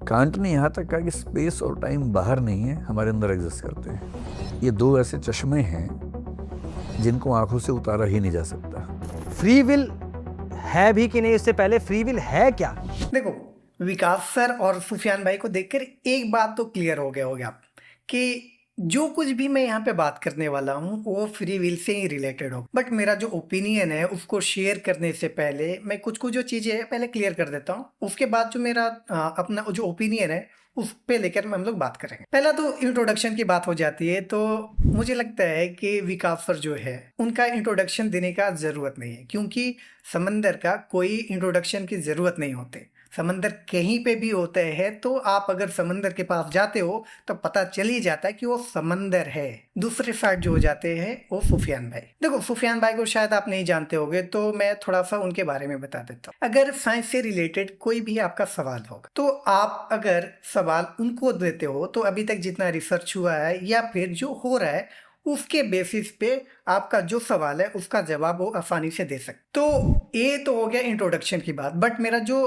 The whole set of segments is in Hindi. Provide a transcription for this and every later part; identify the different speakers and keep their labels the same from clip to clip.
Speaker 1: कांट ने यहाँ तक कहा कि स्पेस और टाइम बाहर नहीं है, हमारे अंदर एग्जिस्ट करते हैं। ये दो ऐसे चश्मे हैं जिनको आंखों से उतारा ही नहीं जा सकता।
Speaker 2: फ्री विल है भी कि नहीं, इससे पहले फ्री विल है क्या?
Speaker 3: देखो, विकास सर और सुफियान भाई को देखकर एक बात तो क्लियर हो गया होगा कि जो कुछ भी मैं यहाँ पे बात करने वाला हूँ वो free will say he related हो। बट मेरा जो ओपिनियन है उसको शेयर करने से पहले मैं कुछ कुछ जो चीज़ें हैं पहले क्लियर कर देता हूँ। उसके बाद जो मेरा अपना जो ओपिनियन है उस पे लेकर हम लोग बात करेंगे। पहला तो इंट्रोडक्शन की बात हो जाती है, तो मुझे लगता है कि विकास सर जो है उनका इंट्रोडक्शन देने का ज़रूरत नहीं है, क्योंकि समंदर का कोई इंट्रोडक्शन की ज़रूरत नहीं होते। समंदर कहीं पे भी होते हैं तो आप अगर समंदर के पास जाते हो तो पता चल ही जाता है कि वो समंदर है। दूसरे साइड जो हो जाते हैं वो सुफियान भाई। देखो, सुफियान भाई को शायद आप नहीं जानते होगे, तो मैं थोड़ा सा उनके बारे में बता देता हूँ। अगर साइंस से रिलेटेड कोई भी आपका सवाल होगा तो आप अगर सवाल उनको देते हो तो अभी तक जितना रिसर्च हुआ है या फिर जो हो रहा है उसके बेसिस पे आपका जो सवाल है उसका जवाब वो आसानी से दे सकते। तो ये तो हो गया इंट्रोडक्शन की बात। बट मेरा जो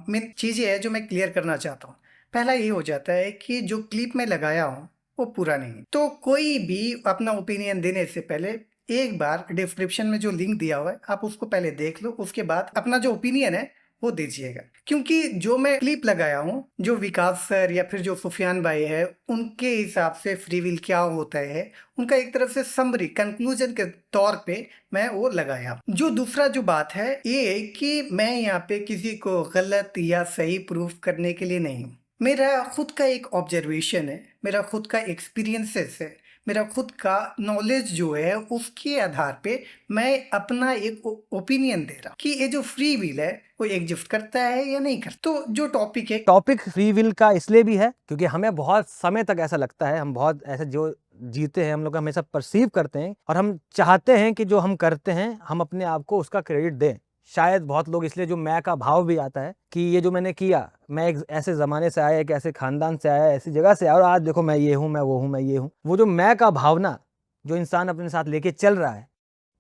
Speaker 3: मेन चीज़ें है जो मैं क्लियर करना चाहता हूँ, पहला ये हो जाता है कि जो क्लिप में लगाया हूँ वो पूरा नहीं है। तो कोई भी अपना ओपिनियन देने से पहले एक बार डिस्क्रिप्शन में जो लिंक दिया हुआ है आप उसको पहले देख लो, उसके बाद अपना जो ओपिनियन है वो दीजिएगा। क्योंकि जो मैं क्लिप लगाया हूँ, जो विकास सर या फिर जो सुफियान भाई है उनके हिसाब से फ्री विल क्या होता है, उनका एक तरफ से समरी कंक्लूजन के तौर पे मैं वो लगाया। जो दूसरा जो बात है ये कि मैं यहाँ पे किसी को गलत या सही प्रूफ करने के लिए नहीं हूँ। मेरा खुद का एक ऑब्जर्वेशन है, मेरा खुद का एक्सपीरियंसेस है, मेरा खुद का नॉलेज जो है उसके आधार पे मैं अपना एक ओपिनियन दे रहा हूँ कि ये जो फ्री विल है वो एग्जिस्ट करता है या नहीं करता। तो जो टॉपिक है,
Speaker 2: टॉपिक फ्री विल का इसलिए भी है क्योंकि हमें बहुत समय तक ऐसा लगता है, हम बहुत ऐसे जो जीते हैं हम लोग हमेशा परसीव करते हैं और हम चाहते हैं कि जो हम करते हैं हम अपने आप को उसका क्रेडिट दें। शायद बहुत लोग इसलिए जो मैं का भाव भी आता है कि ये जो मैंने किया, मैं एक ऐसे ज़माने से आया, एक ऐसे ख़ानदान से आया, ऐसी जगह से आया और आज देखो मैं ये हूँ, मैं वो हूँ, मैं ये हूँ। वो जो मैं का भावना जो इंसान अपने साथ लेके चल रहा है,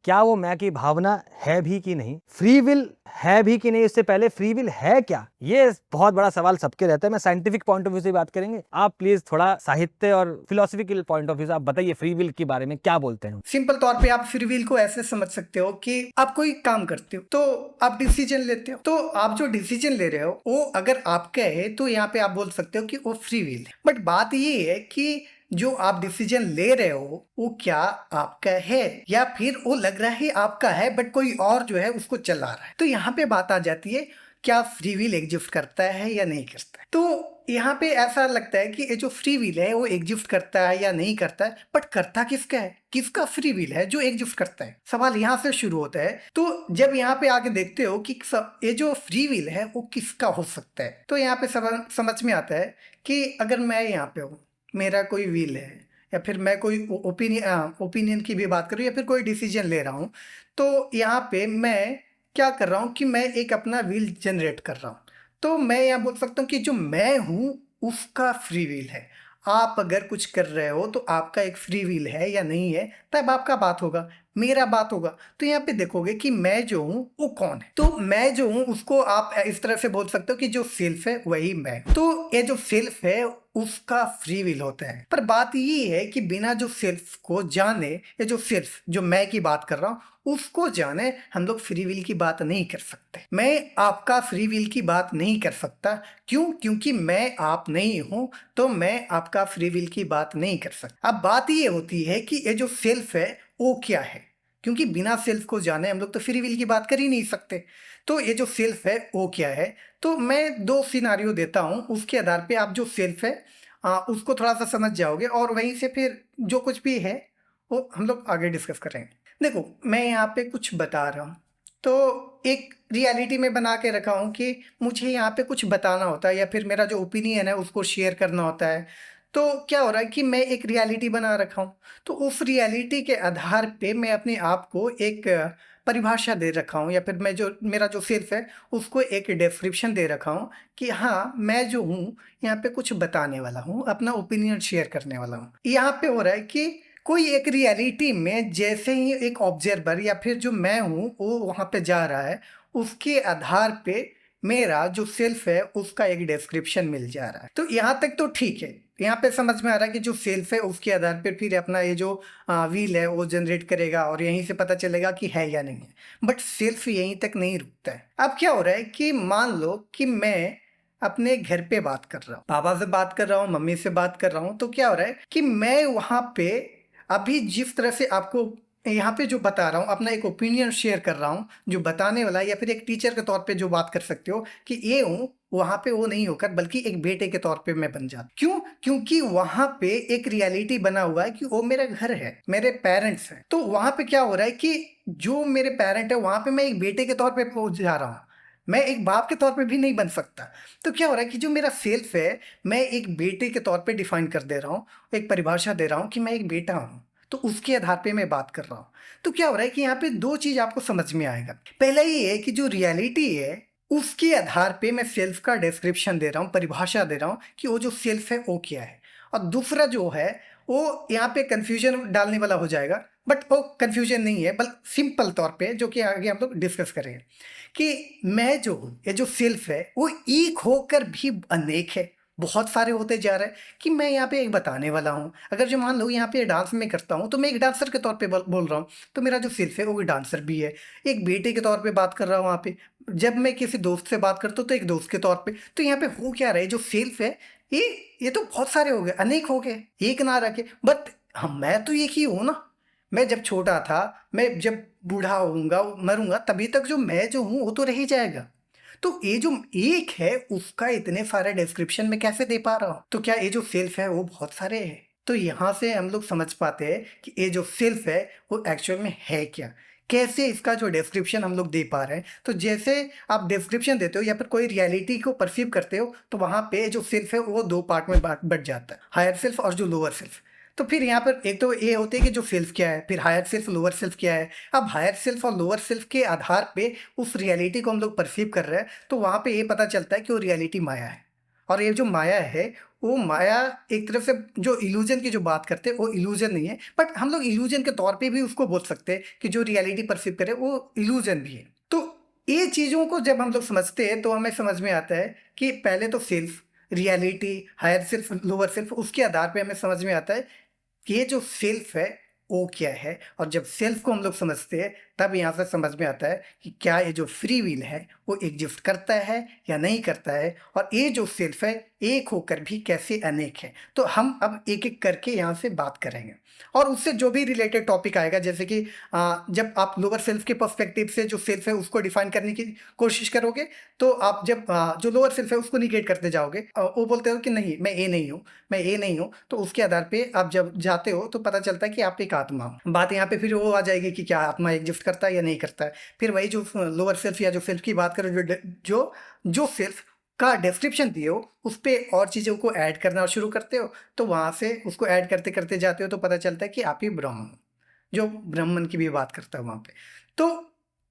Speaker 2: क्या वो मैं की भावना है भी कि नहीं, फ्री विल है भी कि नहीं, इससे पहले फ्री विल है क्या, ये बहुत बड़ा सवाल सबके रहता है। मैं साइंटिफिक पॉइंट ऑफ व्यू से बात करेंगे, आप प्लीज थोड़ा साहित्य और फिलोसफिकल पॉइंट ऑफ व्यू से आप बताइए फ्री विल के बारे में क्या बोलते हैं।
Speaker 3: सिंपल तौर पे आप फ्री विल को ऐसे समझ सकते हो कि आप कोई काम करते हो तो आप डिसीजन लेते हो, तो आप जो डिसीजन ले रहे हो वो अगर आपका है तो यहाँ पे आप बोल सकते हो कि वो फ्री विल है। बट बात ये है कि जो आप डिसीजन ले रहे हो वो क्या आपका है या फिर वो लग रहा है आपका है बट कोई और जो है उसको चला रहा है। तो यहाँ पे बात आ जाती है क्या फ्री विल एग्जिस्ट करता है या नहीं करता है। तो यहाँ पे ऐसा लगता है कि ये जो फ्री विल है वो एग्जिस्ट करता है या नहीं करता है, बट करता किसका है, किसका फ्री विल है जो एग्जिस्ट करता है, सवाल यहाँ से शुरू होता है। तो जब यहाँ पे आके देखते हो कि ये जो फ्री विल है वो किसका हो सकता है, तो यहाँ पे समझ में आता है कि अगर मैं यहाँ पे हूँ, मेरा कोई विल है या फिर मैं कोई ओपिनियन की भी बात करूँ या फिर कोई डिसीजन ले रहा हूँ, तो यहाँ पे मैं क्या कर रहा हूँ कि मैं एक अपना विल जनरेट कर रहा हूँ। तो मैं यहाँ बोल सकता हूँ कि जो मैं हूँ उसका फ्री विल है। आप अगर कुछ कर रहे हो तो आपका एक फ्री विल है या नहीं है, तब आपका बात होगा, मेरा बात होगा। तो यहाँ पे देखोगे कि मैं जो हूँ वो कौन है। तो मैं जो हूँ उसको आप इस तरह से बोल सकते हो कि जो सेल्फ है वही मैं। तो ये जो सेल्फ है उसका फ्री विल होता है। पर बात ये है कि बिना जो सेल्फ को जाने, ये जो सेल्फ जो मैं की बात कर रहा हूँ उसको जाने, हम लोग फ्री विल की बात नहीं कर सकते। मैं आपका फ्री विल की बात नहीं कर सकता। क्यों? क्योंकि मैं आप नहीं हूं, तो मैं आपका फ्री विल की बात नहीं कर सकता। अब बात ये होती है कि ये जो सेल्फ है वो क्या है, क्योंकि बिना सेल्फ को जाने हम लोग तो फ्री विल की बात कर ही नहीं सकते। तो ये जो सेल्फ है वो क्या है, तो मैं दो सिनारियो देता हूँ, उसके आधार पे आप जो सेल्फ है उसको थोड़ा सा समझ जाओगे और वहीं से फिर जो कुछ भी है वो हम लोग आगे डिस्कस करेंगे। देखो, मैं यहाँ पे कुछ बता रहा हूँ तो एक रियलिटी में बना के रखा हूँ कि मुझे यहाँ पे कुछ बताना होता है या फिर मेरा जो ओपिनियन है उसको शेयर करना होता है। तो क्या हो रहा है कि मैं एक रियलिटी बना रखा हूँ, तो उस रियलिटी के आधार पे मैं अपने आप को एक परिभाषा दे रखा हूँ या फिर मैं जो मेरा जो सेल्फ है उसको एक डिस्क्रिप्शन दे रखा हूँ कि हाँ मैं जो हूँ यहाँ पे कुछ बताने वाला हूँ, अपना ओपिनियन शेयर करने वाला हूँ। यहाँ पे हो रहा है कि कोई एक रियलिटी में जैसे ही एक ऑब्जर्वर या फिर जो मैं हूँ वो वहाँ पे जा रहा है, उसके आधार पे मेरा जो सेल्फ है उसका एक डिस्क्रिप्शन मिल जा रहा है। तो यहाँ तक तो ठीक है, यहाँ पे समझ में आ रहा है कि जो सेल्फ है उसके आधार पर फिर अपना ये जो व्हील है वो जनरेट करेगा और यहीं से पता चलेगा कि है या नहीं है। बट सेल्फ यहीं तक नहीं रुकता है। अब क्या हो रहा है कि मान लो कि मैं अपने घर पे बात कर रहा हूँ, पापा से बात कर रहा हूँ, मम्मी से बात कर रहा हूँ, तो क्या हो रहा है कि मैं वहाँ पे अभी जिस तरह से आपको यहाँ पे जो बता रहा हूँ, अपना एक ओपिनियन शेयर कर रहा हूँ, जो बताने वाला या फिर एक टीचर के तौर पे जो बात कर सकते हो कि ये हूँ, वहाँ पे वो नहीं होकर बल्कि एक बेटे के तौर पे मैं बन जाता। क्यों? क्योंकि वहाँ पे एक रियलिटी बना हुआ है कि वो मेरा घर है, मेरे पेरेंट्स हैं। तो वहाँ पे क्या हो रहा है कि जो मेरे पेरेंट है वहाँ पे मैं एक बेटे के तौर पे पहुँच जा रहा हूँ, मैं एक बाप के तौर पे भी नहीं बन सकता। तो क्या हो रहा है कि जो मेरा सेल्फ है मैं एक बेटे के तौर पे डिफाइन कर दे रहा हूँ, एक परिभाषा दे रहा हूँ कि मैं एक बेटा हूँ, तो उसके आधार पे मैं बात कर रहा हूँ। तो क्या हो रहा है कि यहाँ पे दो चीज आपको समझ में आएगा। पहला ये है कि जो रियलिटी है उसके आधार पे मैं सेल्फ का डिस्क्रिप्शन दे रहा हूँ, परिभाषा दे रहा हूँ कि वो जो सेल्फ है वो क्या है। और दूसरा जो है वो यहाँ पे कंफ्यूजन डालने वाला हो जाएगा, बट वो कंफ्यूजन नहीं है, बल्कि सिंपल तौर पे जो कि आगे हम लोग डिस्कस करेंगे कि मैं जो हूँ, ये जो सेल्फ है वो एक होकर भी अनेक है, बहुत सारे होते जा रहे हैं। कि मैं यहाँ पे एक बताने वाला हूँ, अगर जो मान लो यहाँ पे डांस में करता हूँ तो मैं एक डांसर के तौर पे बोल रहा हूँ, तो मेरा जो सेल्फ है वो डांसर भी है। एक बेटे के तौर पे बात कर रहा हूँ वहाँ पे, जब मैं किसी दोस्त से बात करता हूँ तो एक दोस्त के तौर पे। तो यहाँ पे हो क्या रहा है, जो सेल्फ है ये तो बहुत सारे हो गए, अनेक हो गए, एक ना रखे। बट हम मैं तो एक ही हूँ ना। मैं जब छोटा था, मैं जब बूढ़ा होऊंगा मरूंगा तभी तक जो मैं जो हूँ वो तो रह ही जाएगा। तो ये जो एक है उसका इतने सारे डिस्क्रिप्शन में कैसे दे पा रहा हूँ? तो क्या ये जो सेल्फ है वो बहुत सारे हैं? तो यहाँ से हम लोग समझ पाते हैं कि ये जो सेल्फ है वो एक्चुअल में है क्या, कैसे इसका जो डिस्क्रिप्शन हम लोग दे पा रहे हैं। तो जैसे आप डिस्क्रिप्शन देते हो या फिर कोई रियलिटी को परसीव करते हो तो वहाँ पे जो सेल्फ है वो दो पार्ट में बट जाता है, हायर सेल्फ और जो लोअर सेल्फ। तो फिर यहाँ पर एक तो ये होते हैं कि जो सेल्फ क्या है, फिर हायर सेल्फ लोअर सेल्फ क्या है। अब हायर सेल्फ और लोअर सेल्फ के आधार पे उस रियलिटी को हम लोग परसीव कर रहे हैं, तो वहाँ पे ये पता चलता है कि वो रियलिटी माया है। और ये जो माया है वो माया एक तरफ से जो इल्यूजन की जो बात करते हैं वो इल्यूजन नहीं है, बट हम लोग इल्यूजन के तौर पे भी उसको बोल सकते हैं कि जो रियलिटी परसीव करे वो इल्यूजन भी है। तो ये चीज़ों को जब हम लोग समझते हैं तो हमें समझ में आता है कि पहले तो self, reality, higher self, lower self, उसके आधार पे हमें समझ में आता है कि ये जो सेल्फ है वो क्या है। और जब सेल्फ को हम लोग समझते हैं तब यहाँ से समझ में आता है कि क्या ये जो फ्री विल है वो एग्जिस्ट करता है या नहीं करता है, और ये जो सेल्फ है एक होकर भी कैसे अनेक है। तो हम अब एक एक करके यहाँ से बात करेंगे और उससे जो भी रिलेटेड टॉपिक आएगा, जैसे कि जब आप लोअर सेल्फ के पर्सपेक्टिव से जो सेल्फ है उसको डिफाइन करने की कोशिश करोगे तो आप जब जो लोअर सेल्फ है उसको निगेट करते जाओगे, वो बोलते हो कि नहीं मैं ये नहीं हूँ, मैं ये नहीं हूँ, तो उसके आधार पे आप जब जाते हो तो पता चलता है कि आप एक आत्मा हो। बात यहाँ पे फिर वो आ जाएगी कि क्या आत्मा एग्जिस्ट करता है या नहीं करता है। फिर वही जो लोअर सेल्फ या जो सेल्फ की बात करो, जो सेल्फ का डिस्क्रिप्शन दिए हो उस पर और चीज़ों को ऐड करना शुरू करते हो, तो वहाँ से उसको ऐड करते करते जाते हो तो पता चलता है कि आप ही ब्रह्म हो, जो ब्राह्मण की भी बात करता है वहाँ पे। तो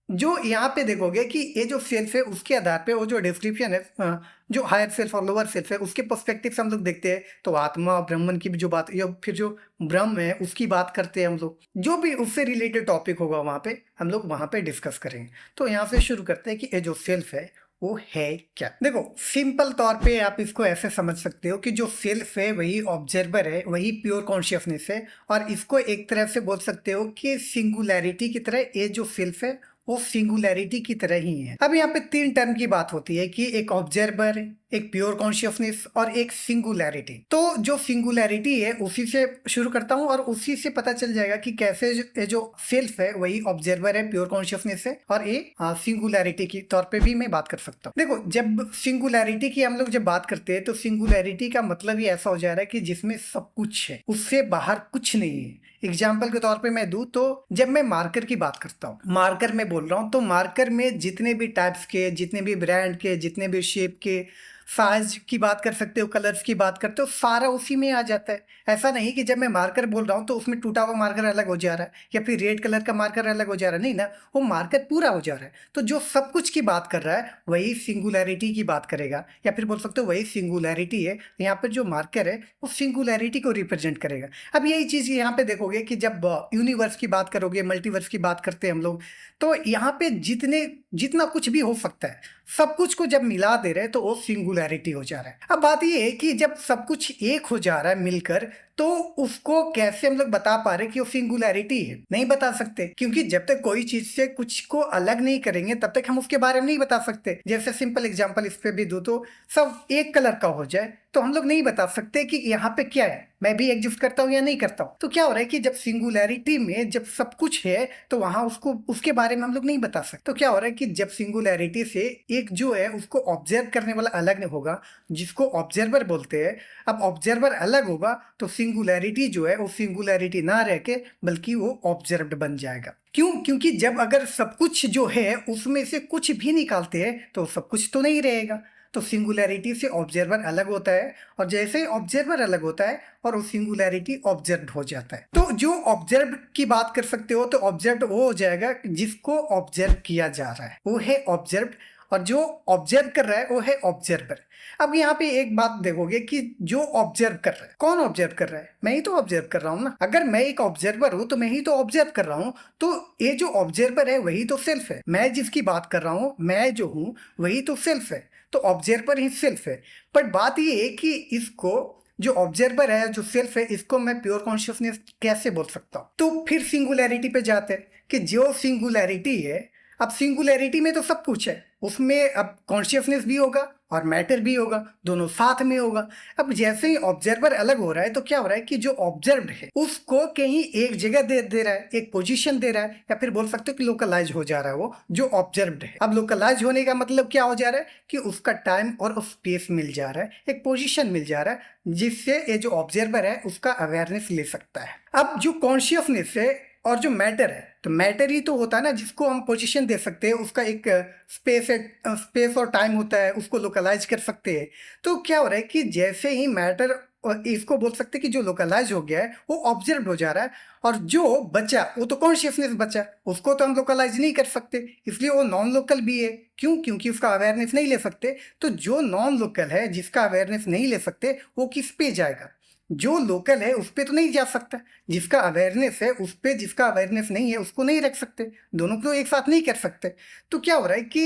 Speaker 3: जो यहाँ पे देखोगे कि ये जो सेल्फ है उसके आधार पे वो जो डिस्क्रिप्शन है, जो हायर सेल्फ और लोअर सेल्फ है उसके पर्सपेक्टिव से हम लोग देखते हैं तो आत्मा और ब्राह्मण की भी जो बात, या फिर जो ब्रह्म है उसकी बात करते हैं हम लोग। जो भी उससे रिलेटेड टॉपिक होगा वहाँ पे हम लोग वहाँ पे डिस्कस करेंगे। तो यहाँ से शुरू करते हैं कि ये जो सेल्फ है वो है क्या। देखो सिंपल तौर पे आप इसको ऐसे समझ सकते हो कि जो सेल्फ है वही ऑब्जर्वर है, वही प्योर कॉन्शियसनेस है, और इसको एक तरह से बोल सकते हो कि सिंगुलैरिटी की तरह ये जो सेल्फ है वो सिंगुलैरिटी की तरह ही है। अब यहाँ पे तीन टर्म की बात होती है कि एक ऑब्जर्वर, एक प्योर कॉन्शियसनेस और एक सिंगुलैरिटी। तो जो सिंगुलैरिटी है उसी से शुरू करता हूँ और उसी से पता चल जाएगा कि कैसे जो सेल्फ है वही ऑब्जर्वर है, प्योर कॉन्शियसनेस है, और ये सिंगुलैरिटी की तौर पे भी मैं बात कर सकता हूँ। देखो जब सिंगुलैरिटी की हम लोग जब बात करते हैं तो सिंगुलैरिटी का मतलब ही ऐसा हो जा रहा है कि जिसमें सब कुछ है, उससे बाहर कुछ नहीं है। एग्जाम्पल के तौर पे मैं दूं तो जब मैं मार्कर की बात करता हूँ, मार्कर में बोल रहा हूँ, तो मार्कर में जितने भी टाइप्स के, जितने भी ब्रांड के, जितने भी शेप के, साइज की बात कर सकते हो, कलर्स की बात करते हो, सारा उसी में आ जाता है। ऐसा नहीं कि जब मैं मार्कर बोल रहा हूँ तो उसमें टूटा हुआ मार्कर अलग हो जा रहा है या फिर रेड कलर का मार्कर अलग हो जा रहा है, नहीं ना, वो मार्कर पूरा हो जा रहा है। तो जो सब कुछ की बात कर रहा है वही सिंगुलैरिटी की बात करेगा, या फिर बोल सकते हो वही सिंगुलैरिटी है। यहाँ पर जो मार्कर है वो सिंगुलैरिटी को रिप्रेजेंट करेगा। अब यही चीज़ यहाँ पे देखोगे कि जब यूनिवर्स की बात करोगे, मल्टीवर्स की बात करते हैं हम लोग, तो यहाँ पे जितना कुछ भी हो सकता है सब कुछ को जब मिला दे रहे हैं तो वो सिंगुलैरिटी हो जा रहा है। अब बात ये है कि जब सब कुछ एक हो जा रहा है मिलकर, तो उसको कैसे हम लोग बता पा रहे कि वो सिंगुलैरिटी है? नहीं बता सकते, क्योंकि जब तक कोई चीज से कुछ को अलग नहीं करेंगे तब तक हम उसके बारे में नहीं बता सकते। जैसे सिंपल एग्जांपल इस पे भी दो, तो सब एक कलर का हो जाए तो हम लोग नहीं बता सकते कि यहाँ पे क्या है, मैं भी एग्जिस्ट करता हूँ या नहीं करता हूँ। तो क्या हो रहा है कि जब सिंगुलैरिटी में जब सब कुछ है तो वहां उसको उसके बारे में हम लोग नहीं बता सकते। तो क्या हो रहा है कि जब सिंगुलैरिटी से एक जो है उसको ऑब्जर्व करने वाला अलग नहीं होगा, जिसको ऑब्जर्वर बोलते हैं। अब ऑब्जर्वर अलग होगा तो सिंगुलैरिटी जो है वो सिंगुलैरिटी ना रह के बल्कि वो ऑब्जर्व्ड बन जाएगा। क्यों? क्योंकि जब अगर सब कुछ जो है उसमें से कुछ भी निकालते हैं तो सब कुछ तो नहीं रहेगा। तो सिंगुलैरिटी से ऑब्जर्वर अलग होता है, और जैसे ही ऑब्जर्वर अलग होता है और वो सिंगुलैरिटी ऑब्जर्व हो जाता है। तो जो ऑब्जर्व की बात कर सकते हो तो ऑब्जर्व वो हो जाएगा जिसको ऑब्जर्व किया जा रहा है, वो है ऑब्जर्व, और जो ऑब्जर्व कर रहा है वो है ऑब्जर्वर। अब यहाँ पे एक बात देखोगे कि जो ऑब्जर्व कर रहा है, कौन ऑब्जर्व कर रहा है? मैं ही तो ऑब्जर्व कर रहा हूँ ना। अगर मैं एक ऑब्जर्वर हूँ तो मैं ही तो ऑब्जर्व कर रहा हूँ, तो ये जो ऑब्जर्वर है वही तो सेल्फ है। मैं जिसकी बात कर रहा हूँ, मैं जो हूँ वही तो सेल्फ है, तो ऑब्जर्वर ही सेल्फ है। बट बात ये है कि इसको जो ऑब्जर्वर है, जो सेल्फ है, इसको मैं प्योर कॉन्शियसनेस कैसे बोल सकता हूँ? तो फिर सिंगुलैरिटी पे जाते हैं कि जो सिंगुलैरिटी है, अब सिंगुलैरिटी में तो सब कुछ है, उसमें अब कॉन्शियसनेस भी होगा और मैटर भी होगा, दोनों साथ में होगा। अब जैसे ही ऑब्जर्वर अलग हो रहा है तो क्या हो रहा है कि जो ऑब्जर्व्ड है उसको कहीं एक जगह दे रहा है, एक पोजीशन दे रहा है, या फिर बोल सकते हो कि लोकलाइज हो जा रहा है वो जो ऑब्जर्व्ड है। अब लोकलाइज होने का मतलब क्या हो जा रहा है कि उसका टाइम और स्पेस मिल जा रहा है, एक पोजीशन मिल जा रहा है, जिससे ये जो ऑब्जर्वर है उसका अवेयरनेस ले सकता है। अब जो कॉन्शियसनेस है और जो मैटर है, तो मैटर ही तो होता है ना जिसको हम पोजीशन दे सकते हैं, उसका एक स्पेस है, स्पेस और टाइम होता है, उसको लोकलाइज कर सकते हैं। तो क्या हो रहा है कि जैसे ही मैटर, और इसको बोल सकते हैं कि जो लोकलाइज हो गया है वो ऑब्जर्व हो जा रहा है, और जो बचा वो तो कॉन्शियसनेस बचा, उसको तो हम लोकलाइज नहीं कर सकते, इसलिए वो नॉन लोकल भी है। क्यों? क्योंकि उसका अवेयरनेस नहीं ले सकते। तो जो नॉन लोकल है, जिसका अवेयरनेस नहीं ले सकते, वो किस पे जाएगा? जो लोकल है उस पे तो नहीं जा सकता, जिसका अवेयरनेस है उस पे, जिसका अवेयरनेस नहीं है उसको नहीं रख सकते, दोनों को एक साथ नहीं कर सकते। तो क्या हो रहा है कि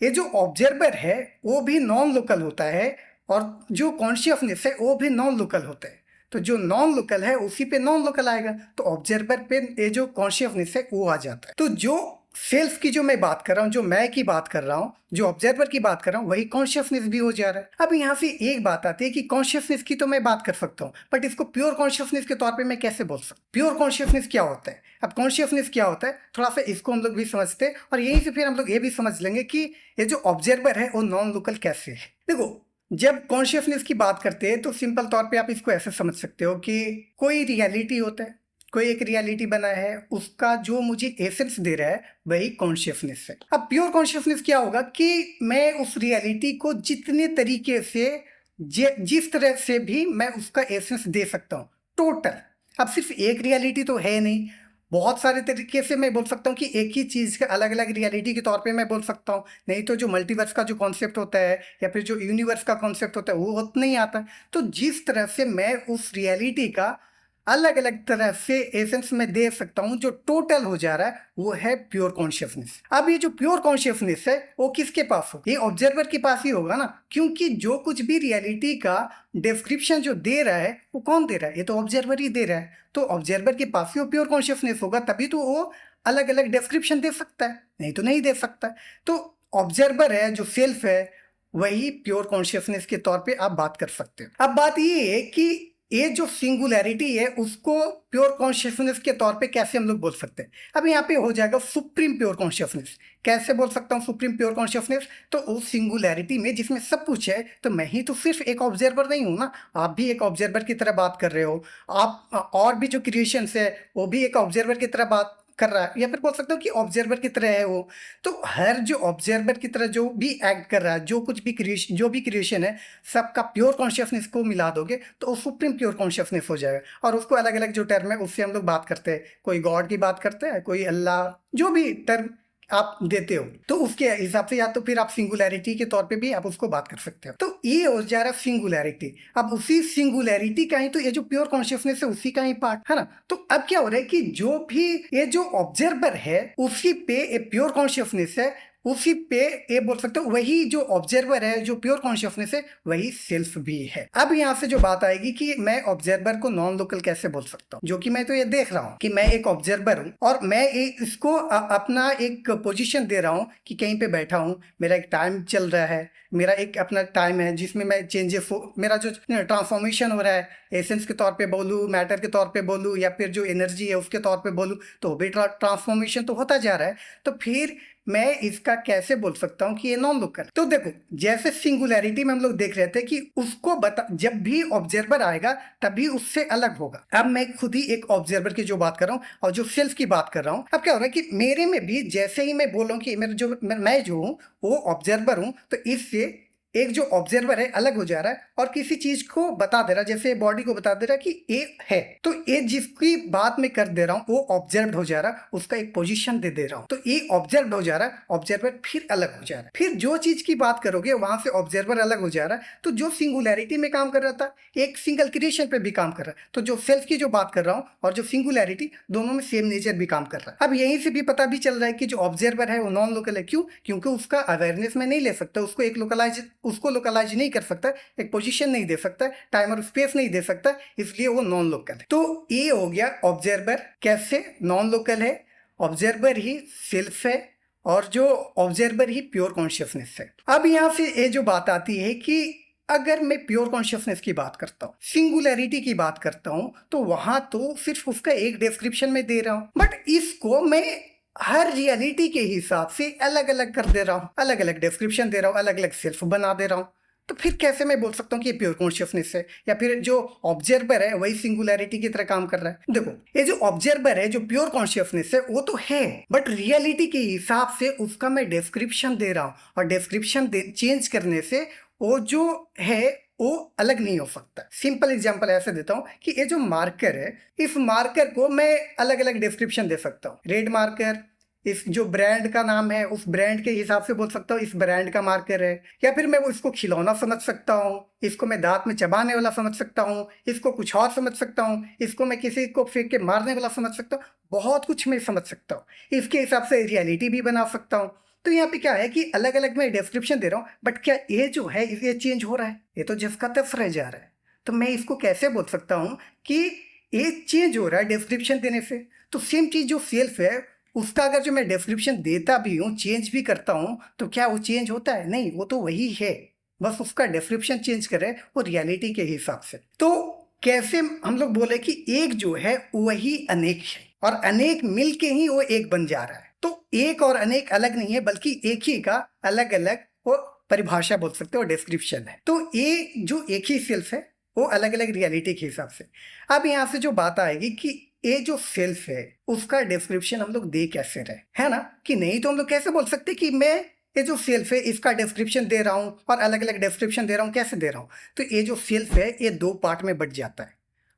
Speaker 3: ये जो ऑब्जर्वर है वो भी नॉन लोकल होता है, और जो कॉन्शियसनेस है वो भी नॉन लोकल होता है। तो जो नॉन लोकल है उसी पे नॉन लोकल आएगा, तो ऑब्जर्वर पे ये जो कॉन्शियसनेस है वो आ जाता है। तो जो सेल्फ की जो मैं बात कर रहा हूँ, जो मैं की बात कर रहा हूँ, जो ऑब्जर्वर की बात कर रहा हूँ, वही कॉन्शियसनेस भी हो जा रहा है। अब यहाँ से एक बात आती है कि कॉन्शियसनेस की तो मैं बात कर सकता हूँ, बट इसको प्योर कॉन्शियसनेस के तौर पे मैं कैसे बोल सकता हूँ? प्योर कॉन्शियसनेस क्या होता है? अब कॉन्शियसनेस क्या होता है, थोड़ा सा इसको हम लोग भी समझते हैं, और यहीं से फिर हम लोग ये भी समझ लेंगे कि ये जो ऑब्जर्वर है वो नॉन लोकल कैसे है। देखो, जब कॉन्शियसनेस की बात करते हैं तो सिंपल तौर पे आप इसको ऐसे समझ सकते हो कि कोई रियलिटी होता है, कोई एक रियलिटी बना है, उसका जो मुझे एसेंस दे रहा है वही कॉन्शियसनेस है। अब प्योर कॉन्शियसनेस क्या होगा कि मैं उस रियलिटी को जितने तरीके से, जिस तरह से भी मैं उसका एसेंस दे सकता हूँ, टोटल। अब सिर्फ एक रियलिटी तो है नहीं, बहुत सारे तरीके से मैं बोल सकता हूँ कि एक ही चीज़ के अलग अलग रियलिटी के तौर पे मैं बोल सकता हूँ। नहीं तो जो मल्टीवर्स का जो कॉन्सेप्ट होता है या फिर जो यूनिवर्स का कॉन्सेप्ट होता है वो नहीं आता। तो जिस तरह से मैं उस रियलिटी का अलग अलग तरह से एसेंस में दे सकता हूँ, जो टोटल हो जा रहा है वो है प्योर कॉन्शियसनेस। अब ये जो प्योर कॉन्शियसनेस है वो किसके पास हो? ये ऑब्जर्वर के पास ही होगा ना, क्योंकि जो कुछ भी रियलिटी का डिस्क्रिप्शन जो दे रहा है वो कौन दे रहा है? ये तो ऑब्जर्वर ही दे रहा है। तो ऑब्जर्वर के पास ही वो प्योर कॉन्शियसनेस होगा, तभी तो वो अलग अलग डिस्क्रिप्शन दे सकता है, नहीं तो नहीं दे सकता। तो ऑब्जर्वर है, जो सेल्फ है, वही प्योर कॉन्शियसनेस के तौर पे आप बात कर सकते हो। अब बात ये है कि ये जो सिंगुलैरिटी है उसको प्योर कॉन्शियसनेस के तौर पे कैसे हम लोग बोल सकते हैं? अब यहाँ पे हो जाएगा सुप्रीम प्योर कॉन्शियसनेस। कैसे बोल सकता हूँ सुप्रीम प्योर कॉन्शियसनेस? तो उस सिंगुलैरिटी में जिसमें सब कुछ है, तो मैं ही तो सिर्फ एक ऑब्जर्वर नहीं हूँ ना, आप भी एक ऑब्जर्वर की तरह बात कर रहे हो। आप और भी जो क्रिएशंस है वो भी एक ऑब्जर्वर की तरह बात कर रहा है, या फिर बोल सकते हो कि ऑब्जर्वर की तरह है वो। तो हर जो ऑब्जर्वर की तरह जो भी एक्ट कर रहा है, जो कुछ भी क्रिएशन, जो भी क्रिएशन है, सबका प्योर कॉन्शियसनेस को मिला दोगे तो वो सुप्रीम प्योर कॉन्शियसनेस हो जाएगा। और उसको अलग अलग जो टर्म है उससे हम लोग बात करते हैं, कोई गॉड की बात करते हैं, कोई अल्लाह, जो भी टर्म आप देते हो, तो उसके हिसाब से या तो फिर आप सिंगुलैरिटी के तौर पे भी आप उसको बात कर सकते हो। तो ये हो जा रहा है सिंगुलैरिटी। अब उसी सिंगुलैरिटी का ही तो ये जो प्योर कॉन्शियसनेस है उसी का ही पार्ट है ना। तो अब क्या हो रहा है कि जो भी ये जो ऑब्जर्वर है उसी पे ये प्योर कॉन्शियसनेस है उसी पे ये बोल सकते हो वही जो ऑब्जर्वर है, जो प्योर कॉन्शियसनेस है, वही सेल्फ भी है। अब यहाँ से जो बात आएगी कि मैं ऑब्जर्वर को नॉन लोकल कैसे बोल सकता हूँ, जो कि मैं तो ये देख रहा हूँ कि मैं एक ऑब्जर्वर हूँ और मैं इसको अपना एक पोजीशन दे रहा हूँ कि कहीं पे बैठा हूँ, मेरा एक टाइम चल रहा है, मेरा एक अपना टाइम है जिसमें मैं चेंजेस मेरा जो ट्रांसफॉर्मेशन हो रहा है, एसेंस के तौर पे बोलूँ, मैटर के तौर पे बोलूँ, या फिर जो एनर्जी है उसके तौर पे बोलूँ, तो भी ट्रांसफॉर्मेशन तो होता जा रहा है। तो फिर मैं इसका कैसे बोल सकता हूँ कि ये नॉन लोकल। तो देखो, जैसे सिंगुलैरिटी में हम लोग देख रहे थे कि उसको जब भी ऑब्जर्वर आएगा तभी उससे अलग होगा। अब मैं खुद ही एक ऑब्जर्वर की जो बात कर रहा हूँ और जो सेल्फ की बात कर रहा हूँ, अब क्या हो रहा है कि मेरे में भी जैसे ही मैं बोल रहा हूँ कि मैं जो हूँ वो ऑब्जर्वर हूँ, तो इससे एक जो ऑब्जर्वर है अलग हो जा रहा है और किसी चीज को बता दे रहा है, जैसे बॉडी को बता दे रहा है कि ये है, तो ये जिसकी बात मैं कर दे रहा हूँ वो ऑब्जर्व हो जा रहा है, उसका एक पोजीशन दे रहा हूँ, तो ये ऑब्जर्व हो जा रहा है, ऑब्जर्वर फिर अलग हो जा रहा है। फिर जो चीज की बात करोगे वहां से ऑब्जर्वर अलग हो जा रहा है, तो जो सिंगुलैरिटी में काम कर रहा था एक सिंगल क्रिएशन पे भी काम कर रहा है। तो जो सेल्फ की जो बात कर रहा हूँ और जो सिंगुलैरिटी, दोनों में सेम नेचर भी काम कर रहा है। अब यहीं से भी पता भी चल रहा है कि जो ऑब्जर्वर है वो नॉन लोकल है। क्यों? क्योंकि उसका अवेयरनेस में नहीं ले सकता, उसको लोकलाइज नहीं कर सकता, एक पोजीशन नहीं दे सकता, टाइम और स्पेस नहीं दे सकता, इसलिए वो नॉन लोकल है। तो ये हो गया ऑब्जर्वर कैसे नॉन लोकल है, ऑब्जर्वर ही सेल्फ है और जो ऑब्जर्वर ही प्योर कॉन्शियसनेस है। अब यहाँ से ये जो बात आती है कि अगर मैं प्योर कॉन्शियसनेस की बात करता हूँ, सिंगुलैरिटी की बात करता हूँ, तो वहां तो सिर्फ उसका एक डिस्क्रिप्शन में दे रहा हूँ, बट इसको मैं हर रियलिटी के हिसाब से अलग अलग कर दे रहा हूँ, अलग अलग डिस्क्रिप्शन दे रहा हूँ, अलग अलग सेल्फ बना दे रहा हूँ। तो फिर कैसे मैं बोल सकता हूँ कि ये प्योर कॉन्शियसनेस है, या फिर जो ऑब्जर्वर है वही सिंगुलैरिटी की तरह काम कर रहा है। देखो, ये जो ऑब्जर्वर है, जो प्योर कॉन्शियसनेस है, वो तो है, बट रियलिटी के हिसाब से उसका मैं डिस्क्रिप्शन दे रहा हूँ, और डिस्क्रिप्शन चेंज करने से वो जो है वो अलग नहीं हो सकता। सिंपल एग्जांपल ऐसे देता हूँ कि ये जो मार्कर है, इस मार्कर को मैं अलग अलग डिस्क्रिप्शन दे सकता हूँ। रेड मार्कर, इस जो ब्रांड का नाम है उस ब्रांड के हिसाब से बोल सकता हूँ इस ब्रांड का मार्कर है, या फिर मैं इसको खिलौना समझ सकता हूँ, इसको मैं दांत में चबाने वाला समझ सकता हूँ, इसको कुछ और समझ सकता हूँ, इसको मैं किसी को फेंक के मारने वाला समझ सकता हूँ, बहुत कुछ मैं समझ सकता हूँ, इसके हिसाब से रियलिटी भी बना सकता हूँ। तो यहाँ पे क्या है कि अलग अलग मैं डिस्क्रिप्शन दे रहा हूँ, बट क्या ये जो है ये चेंज हो रहा है? ये तो जिसका तस रह जा रहा है। तो मैं इसको कैसे बोल सकता हूँ कि ये चेंज हो रहा है डिस्क्रिप्शन देने से? तो सेम चीज जो सेल्फ है उसका अगर जो मैं डिस्क्रिप्शन देता भी हूँ, चेंज भी करता हूँ, तो क्या वो चेंज होता है? नहीं, वो तो वही है, बस उसका डिस्क्रिप्शन चेंज करे वो रियलिटी के हिसाब से। तो कैसे हम लोग बोले कि एक जो है वही अनेक है और अनेक मिलके ही वो एक बन जा रहा है। तो एक और अनेक अलग नहीं है, बल्कि एक ही का अलग अलग वो परिभाषा बोल सकते हो, डिस्क्रिप्शन है। तो ये जो एक ही सेल्फ है वो अलग अलग रियलिटी के हिसाब से। अब यहाँ से जो बात आएगी कि ये जो सेल्फ है उसका डिस्क्रिप्शन हम लोग दे कैसे रहे, है ना? कि नहीं तो हम लोग कैसे बोल सकते कि मैं ये जो सेल्फ है इसका डिस्क्रिप्शन दे रहा हूँ और अलग अलग डिस्क्रिप्शन दे रहा हूँ। कैसे दे रहा हूँ? तो ये जो सेल्फ है ये दो पार्ट में बट जाता है,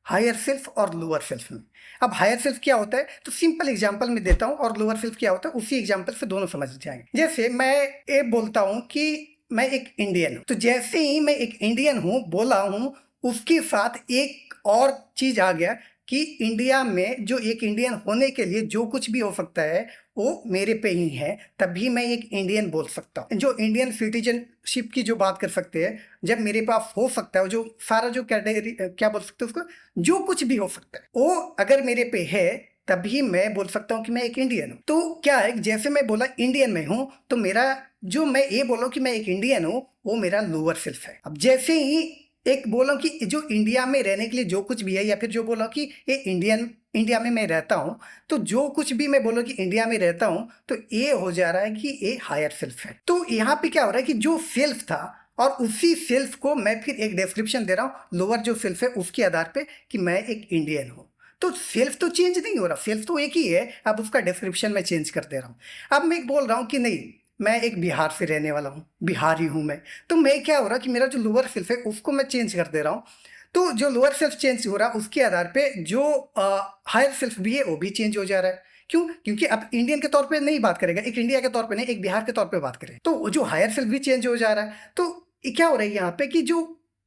Speaker 3: हायर सेल्फ और लोअर सेल्फ में। अब हायर सेल्फ क्या होता है तो सिंपल एग्जांपल में देता हूँ, और लोअर सेल्फ क्या होता है उसी एग्जांपल से दोनों समझ जाएंगे। जैसे मैं ये बोलता हूँ कि मैं एक इंडियन हूँ, तो जैसे ही मैं एक इंडियन हूँ बोला हूँ, उसके साथ एक और चीज आ गया कि इंडिया में जो एक इंडियन होने के लिए जो कुछ भी हो सकता है वो मेरे पे ही है, तभी मैं एक इंडियन बोल सकता हूँ। जो इंडियन सिटीजनशिप की जो बात कर सकते हैं, जब मेरे पास हो सकता है जो सारा जो कैटेगरी क्या बोल सकते हैं उसको, जो कुछ भी हो सकता है वो अगर मेरे पे है तभी मैं बोल सकता हूँ कि मैं एक इंडियन हूँ। तो क्या है, जैसे मैं बोला इंडियन में हूँ, तो मेरा जो मैं ये बोला कि मैं एक इंडियन हूँ वो मेरा लोअर सेल्फ है। अब जैसे ही एक बोला कि जो इंडिया में रहने के लिए जो कुछ भी है, या फिर जो बोला कि ये इंडिया में मैं रहता हूँ, तो जो कुछ भी मैं बोला कि इंडिया में रहता हूँ, तो ये हो जा रहा है कि ये हायर सेल्फ है। तो यहाँ पे क्या हो रहा है कि जो सेल्फ था और उसी सेल्फ को मैं फिर एक डिस्क्रिप्शन दे रहा हूँ लोअर जो सेल्फ है उसके आधार पे कि मैं एक इंडियन हूँ। तो सेल्फ तो चेंज नहीं हो रहा, सेल्फ तो एक ही है, अब उसका डिस्क्रिप्शन मैं चेंज कर दे रहा हूँ। अब मैं बोल रहा हूँ कि नहीं, मैं एक बिहार से रहने वाला हूँ, बिहारी हूँ मैं, तो मैं क्या हो रहा कि मेरा जो लोअर सेल्फ है उसको मैं चेंज कर दे रहा हूँ। तो जो लोअर सेल्फ चेंज हो रहा है उसके आधार पे जो हायर सेल्फ भी है वो भी चेंज हो जा रहा है। क्यों? क्योंकि अब इंडियन के तौर पे नहीं बात करेगा, एक इंडिया के तौर पे नहीं, एक बिहार के तौर पे बात करें, तो जो हायर सेल्फ भी चेंज हो जा रहा है। तो क्या हो रहा है यहाँ पे कि जो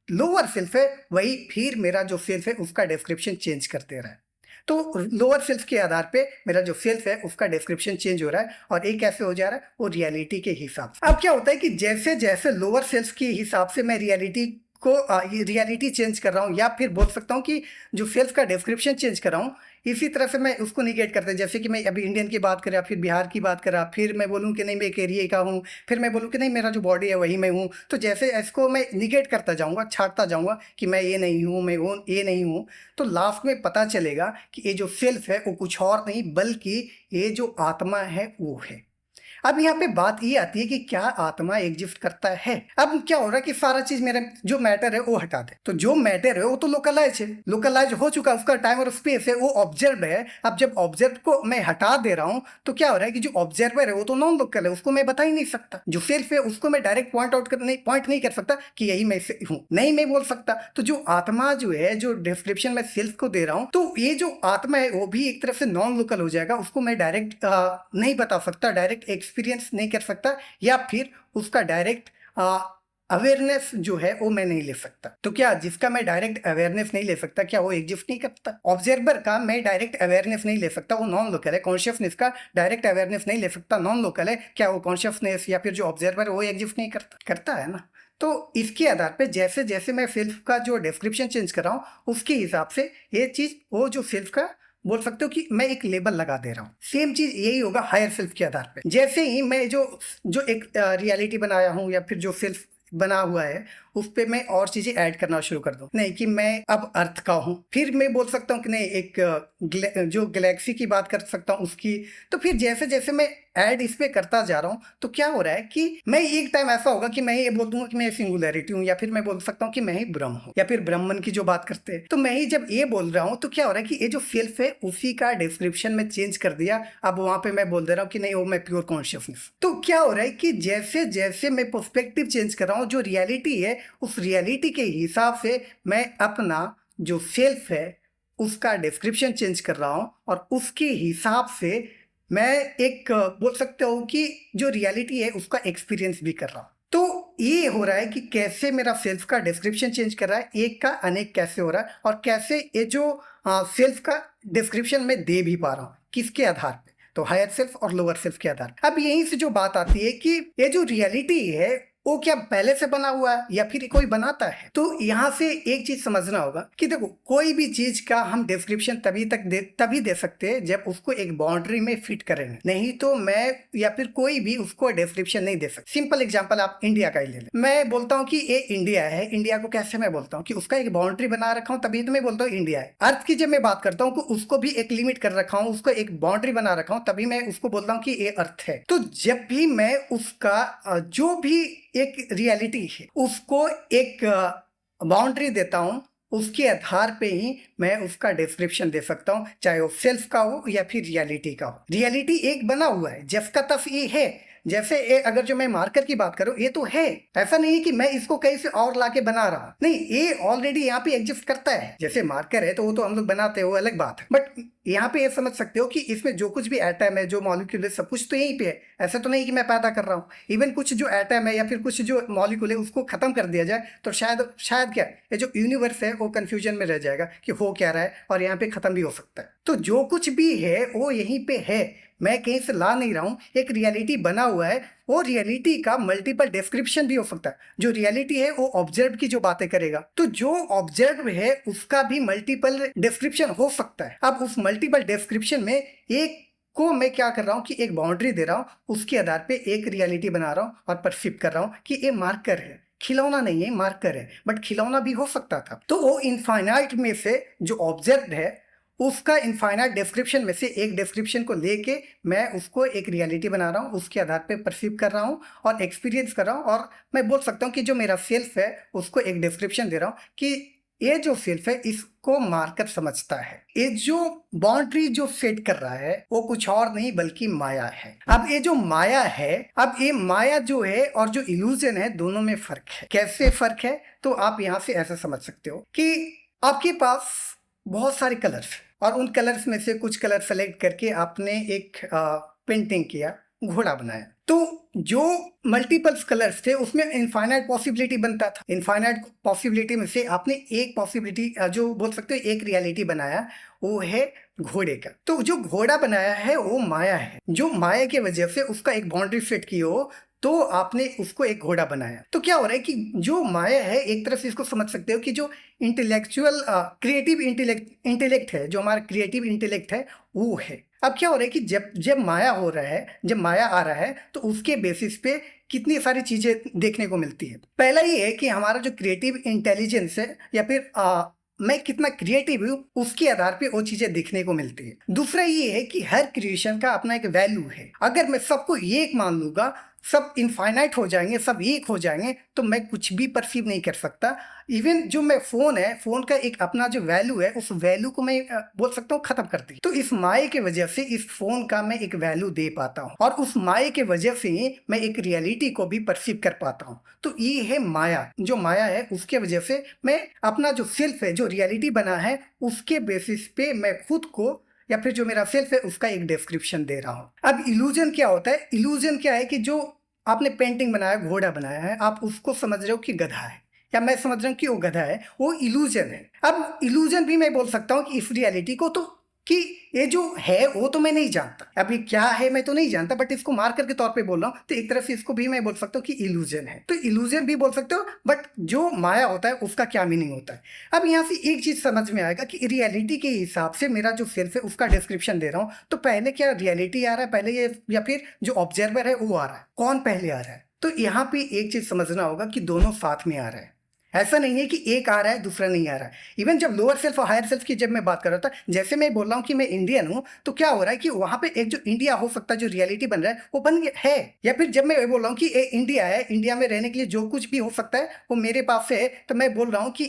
Speaker 3: लोअर सेल्फ है वही फिर मेरा जो सेल्फ है उसका डिस्क्रिप्शन चेंज कर दे रहा है। तो लोअर सेल्फ के आधार पे मेरा जो सेल्फ है उसका डिस्क्रिप्शन चेंज हो रहा है, और ये कैसे हो जा रहा है, वो रियलिटी के हिसाब से। अब क्या होता है कि जैसे जैसे लोअर सेल्फ के हिसाब से मैं रियलिटी को रियलिटी चेंज कर रहा हूँ, या फिर बोल सकता हूँ कि जो सेल्फ का डिस्क्रिप्शन चेंज कर रहा हूँ, इसी तरह से मैं उसको निगेट करते हैं। जैसे कि मैं अभी इंडियन की बात करा, फिर बिहार की बात करा, फिर मैं बोलूँ कि नहीं मैं एक एरिया का हूँ, फिर मैं बोलूँ कि नहीं मेरा जो बॉडी है वही मैं हूँ। तो जैसे इसको मैं निगेट करता जाऊँगा, छाटता जाऊँगा कि मैं ये नहीं हूँ, मैं वो ये नहीं हूँ, तो लास्ट में पता चलेगा कि ये जो सेल्फ है वो कुछ और नहीं बल्कि ये जो आत्मा है वो है। अब यहाँ पे बात ये आती है कि क्या आत्मा एग्जिस्ट करता है। अब क्या हो रहा है कि सारा चीज मेरा जो मैटर है वो हटा दे, तो जो मैटर है वो तो लोकलाइज है, लोकलाइज हो चुका, उसका टाइम और स्पेस है, वो ऑब्जर्व है। अब जब ऑब्जर्व को मैं हटा दे रहा हूँ तो क्या हो रहा है कि जो ऑब्जर्वर है वो तो नॉन लोकल है, उसको मैं बता ही नहीं सकता। जो सेल्फ है उसको मैं डायरेक्ट पॉइंट नहीं कर सकता कि यही मैं हूँ, नहीं मैं बोल सकता। तो जो आत्मा जो है, जो डिस्क्रिप्शन मैं सेल्फ को दे रहा हूँ, तो ये जो आत्मा है वो भी एक तरफ से नॉन लोकल हो जाएगा, उसको मैं डायरेक्ट नहीं बता सकता, डायरेक्ट एक्सपीरियंस नहीं कर सकता, या फिर उसका डायरेक्ट अवेयरनेस जो है वो मैं नहीं ले सकता। तो क्या जिसका मैं डायरेक्ट अवेयरनेस नहीं ले सकता, क्या वो एग्जिस्ट नहीं करता? ऑब्जर्वर का मैं डायरेक्ट अवेयरनेस नहीं ले सकता, वो नॉन लोकल है। कॉन्शियसनेस का डायरेक्ट अवेयरनेस नहीं ले सकता, नॉन लोकल है। क्या वो कॉन्शियसनेस या फिर जो ऑब्जर्वर है वो एग्जिस्ट नहीं करता? करता है ना। तो इसके आधार पे जैसे जैसे मैं सेल्फ का जो डिस्क्रिप्शन चेंज कर रहा हूँ उसके हिसाब से ये चीज, वो जो सेल्फ का बोल सकते हो कि मैं एक लेबल लगा दे रहा हूँ। सेम चीज यही होगा हायर सेल्फ के आधार पे। जैसे ही मैं जो एक रियलिटी बनाया हूँ या फिर जो सेल्फ बना हुआ है उस पे मैं और चीजें ऐड करना शुरू कर दूं, नहीं कि मैं अब अर्थ का हूँ, फिर मैं बोल सकता हूँ कि नहीं एक जो गैलेक्सी की बात कर सकता हूँ उसकी। तो फिर जैसे जैसे मैं ऐड इस पे करता जा रहा हूँ तो क्या हो रहा है कि मैं एक टाइम ऐसा होगा कि मैं ये बोल दूंगा कि मैं सिंगुलैरिटी हूँ, या फिर मैं बोल सकता हूँ कि मैं ही ब्रह्म हूँ, या फिर ब्राह्मण की जो बात करते हैं। तो मैं ही जब ये बोल रहा हूँ तो क्या हो रहा है कि ये जो सेल्फ है उसी का डिस्क्रिप्शन में चेंज कर दिया। अब वहां पे मैं बोल दे रहा हूँ कि नहीं वो मैं प्योर कॉन्शियसनेस। तो क्या हो रहा है कि जैसे जैसे मैं पर्सपेक्टिव चेंज कर रहा हूँ, जो रियलिटी है उस रियलिटी के हिसाब से मैं अपना जो सेल्फ है उसका डिस्क्रिप्शन चेंज कर रहा हूँ, और उसके हिसाब से मैं एक बोल सकते हो कि जो रियलिटी है उसका एक्सपीरियंस भी कर रहा हूँ। तो ये हो रहा है कि कैसे मेरा सेल्फ का डिस्क्रिप्शन चेंज कर रहा है, एक का अनेक कैसे हो रहा है, और कैसे ये जो सेल्फ का डिस्क्रिप्शन मैं दे भी पा रहा हूँ, किसके आधार पे, तो हायर सेल्फ और लोअर सेल्फ के आधार। अब यहीं से जो बात आती है कि ये जो रियलिटी है वो क्या पहले से बना हुआ है या फिर कोई बनाता है। तो यहाँ से एक चीज समझना होगा कि देखो कोई भी चीज का हम डिस्क्रिप्शन तभी दे सकते हैं जब उसको एक बाउंड्री में फिट करेंगे, नहीं तो मैं या फिर कोई भी उसको डिस्क्रिप्शन नहीं दे सकता। सिंपल एग्जांपल आप इंडिया का ही ले लें। मैं बोलता हूँ कि ये इंडिया है, इंडिया को कैसे मैं बोलता हूँ कि उसका एक बाउंड्री बना रखा हूँ, तभी तो मैं बोलता हूँ इंडिया है। अर्थ की जब मैं बात करता हूँ उसको भी एक लिमिट कर रखा हूँ, उसको एक बाउंड्री बना रखा हूँ, तभी मैं उसको बोलता हूँ कि ये अर्थ है। तो जब भी मैं उसका जो भी एक रियलिटी है उसको एक बाउंड्री देता हूं, उसके आधार पे ही मैं उसका डिस्क्रिप्शन दे सकता हूं, चाहे वो सेल्फ का हो या फिर रियलिटी का हो। रियलिटी एक बना हुआ है, जिसका तफ ये है। जैसे अगर जो मैं मार्कर की बात करूं, ये तो है, ऐसा नहीं है कि मैं इसको कहीं से और लाके बना रहा, नहीं, ये ऑलरेडी यहाँ पे एग्जिस्ट करता है। जैसे मार्कर है तो वो तो हम लोग बनाते हैं, वो अलग बात है, बट यहाँ पे ये समझ सकते हो कि इसमें जो कुछ भी एटम है, जो मॉलिक्यूल है, सब कुछ तो यहीं पे है। ऐसा तो नहीं कि मैं पैदा कर रहा हूँ। इवन कुछ जो एटम है या फिर कुछ जो मॉलिक्यूल है उसको खत्म कर दिया जाए तो शायद क्या ये जो यूनिवर्स है वो कंफ्यूजन में रह जाएगा कि हो क्या रहा है, और यहाँ पे खत्म भी हो सकता है। तो जो कुछ भी है वो यहीं पे है, मैं कहीं से ला नहीं रहा हूँ, एक रियलिटी बना हुआ है। वो रियलिटी का मल्टीपल डिस्क्रिप्शन भी हो सकता है। जो रियलिटी है वो ऑब्जर्व की जो बातें करेगा, तो जो ऑब्जर्व है उसका भी मल्टीपल डिस्क्रिप्शन हो सकता है। अब उस मल्टीपल डिस्क्रिप्शन में एक को मैं क्या कर रहा हूँ कि एक बाउंड्री दे रहा हूँ, उसके आधार पे एक रियलिटी बना रहा हूँ और परसीव कर रहा हूँ कि ये मार्कर है, खिलौना नहीं है, मार्कर है। बट खिलौना भी हो सकता था। तो वो इनफाइनाइट में से जो ऑब्जेक्ट है उसका इनफाइनाइट डिस्क्रिप्शन में से एक डिस्क्रिप्शन को लेके मैं उसको एक रियलिटी बना रहा हूँ, उसके आधार पे परसीव कर रहा हूँ और एक्सपीरियंस कर रहा हूँ। और मैं बोल सकता हूँ कि जो मेरा सेल्फ है उसको एक डिस्क्रिप्शन दे रहा हूँ कि ये जो सेल्फ है इसको मार्कर समझता है। ये जो बाउंड्री जो सेट कर रहा है वो कुछ और नहीं बल्कि माया है। अब ये जो माया है, अब ये माया जो है और जो इल्यूजन है, दोनों में फर्क है। कैसे फर्क है, तो आप यहाँ से ऐसा समझ सकते हो कि आपके पास बहुत सारे कलर्स और उन कलर्स में से कुछ कलर सेलेक्ट करके आपने एक पेंटिंग किया, घोड़ा बनाया। तो जो मल्टीपल्स कलर्स थे उसमें इनफाइनाइट पॉसिबिलिटी बनता था। इनफाइनाइट पॉसिबिलिटी में से आपने एक पॉसिबिलिटी जो बोल सकते हो एक रियलिटी बनाया, वो है घोड़े का। तो जो घोड़ा बनाया है वो माया है, जो माया की वजह से उसका एक बाउंड्री सेट की हो तो आपने उसको एक घोड़ा बनाया। तो क्या हो रहा है कि जो माया है, एक तरफ से इसको समझ सकते हो कि जो इंटेलेक्चुअल क्रिएटिव इंटेलेक्ट है, जो हमारा क्रिएटिव इंटेलेक्ट है वो है। अब क्या हो रहा है कि जब माया हो रहा है, जब माया आ रहा है तो उसके बेसिस पे कितनी सारी चीजें देखने को मिलती है। पहला ये है कि हमारा जो क्रिएटिव इंटेलिजेंस है या फिर मैं कितना क्रिएटिव हूँ उसके आधार पे वो चीजें देखने को मिलती है। दूसरा ये है कि हर क्रिएशन का अपना एक वैल्यू है। अगर मैं सबको एक मान लूंगा, सब इनफाइनाइट हो जाएंगे, सब एक हो जाएंगे, तो मैं कुछ भी परसीव नहीं कर सकता। इवन जो मैं फोन है, फोन का एक अपना जो वैल्यू है, उस वैल्यू को मैं बोल सकता हूँ खत्म कर दी। तो इस माया की वजह से इस फोन का मैं एक वैल्यू दे पाता हूँ और उस माया की वजह से ही मैं एक रियलिटी को भी परसीव कर पाता हूँ। तो ये है माया। जो माया है उसके वजह से मैं अपना जो सेल्फ है, जो रियलिटी बना है, उसके बेसिस पे मैं खुद को या फिर जो मेरा सेल्फ है उसका एक डिस्क्रिप्शन दे रहा हूँ। अब इल्यूजन क्या होता है? इल्यूजन क्या है कि जो आपने पेंटिंग बनाया, घोड़ा बनाया है, आप उसको समझ रहे हो कि गधा है, या मैं समझ रहा हूँ कि वो गधा है, वो इल्यूजन है। अब इल्यूजन भी मैं बोल सकता हूँ कि इस रियलिटी को तो कि ये जो है वो तो मैं नहीं जानता, अभी क्या है मैं तो नहीं जानता, बट इसको मार्कर के तौर पे बोल रहा हूँ, तो एक तरफ से इसको भी मैं बोल सकता हूँ कि इल्यूजन है। तो इल्यूजन भी बोल सकते हो, बट जो माया होता है उसका क्या मीनिंग होता है। अब यहाँ से एक चीज समझ में आएगा कि रियलिटी के हिसाब से मेरा जो सेल्फ है उसका डिस्क्रिप्शन दे रहा हूँ। तो पहले क्या रियलिटी आ रहा है पहले ये, या फिर जो ऑब्जर्वर है वो आ रहा है, कौन पहले आ रहा है? तो यहाँ पे एक चीज समझना होगा कि दोनों साथ में आ रहा है। ऐसा नहीं है कि एक आ रहा है दूसरा नहीं आ रहा है। इवन जब लोअर सेल्फ और हायर सेल्फ की जब मैं बात कर रहा था, जैसे मैं बोल रहा हूँ कि मैं इंडियन हूँ, तो क्या हो रहा है कि वहां पे एक जो इंडिया हो सकता है, जो रियलिटी बन रहा है वो बन गया है। या फिर जब मैं बोल रहा हूँ कि ये इंडिया है, इंडिया में रहने के लिए जो कुछ भी हो सकता है वो मेरे पास से है, तो मैं बोल रहा हूँ कि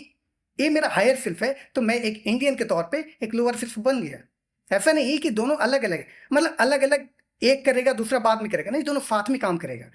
Speaker 3: ये मेरा हायर सेल्फ है, तो मैं एक इंडियन के तौर पर एक लोअर सेल्फ बन गया। ऐसा नहीं है कि दोनों अलग अलग है, मतलब अलग अलग एक करेगा दूसरा बाद में करेगा, नहीं, दोनों साथ में काम करेगा।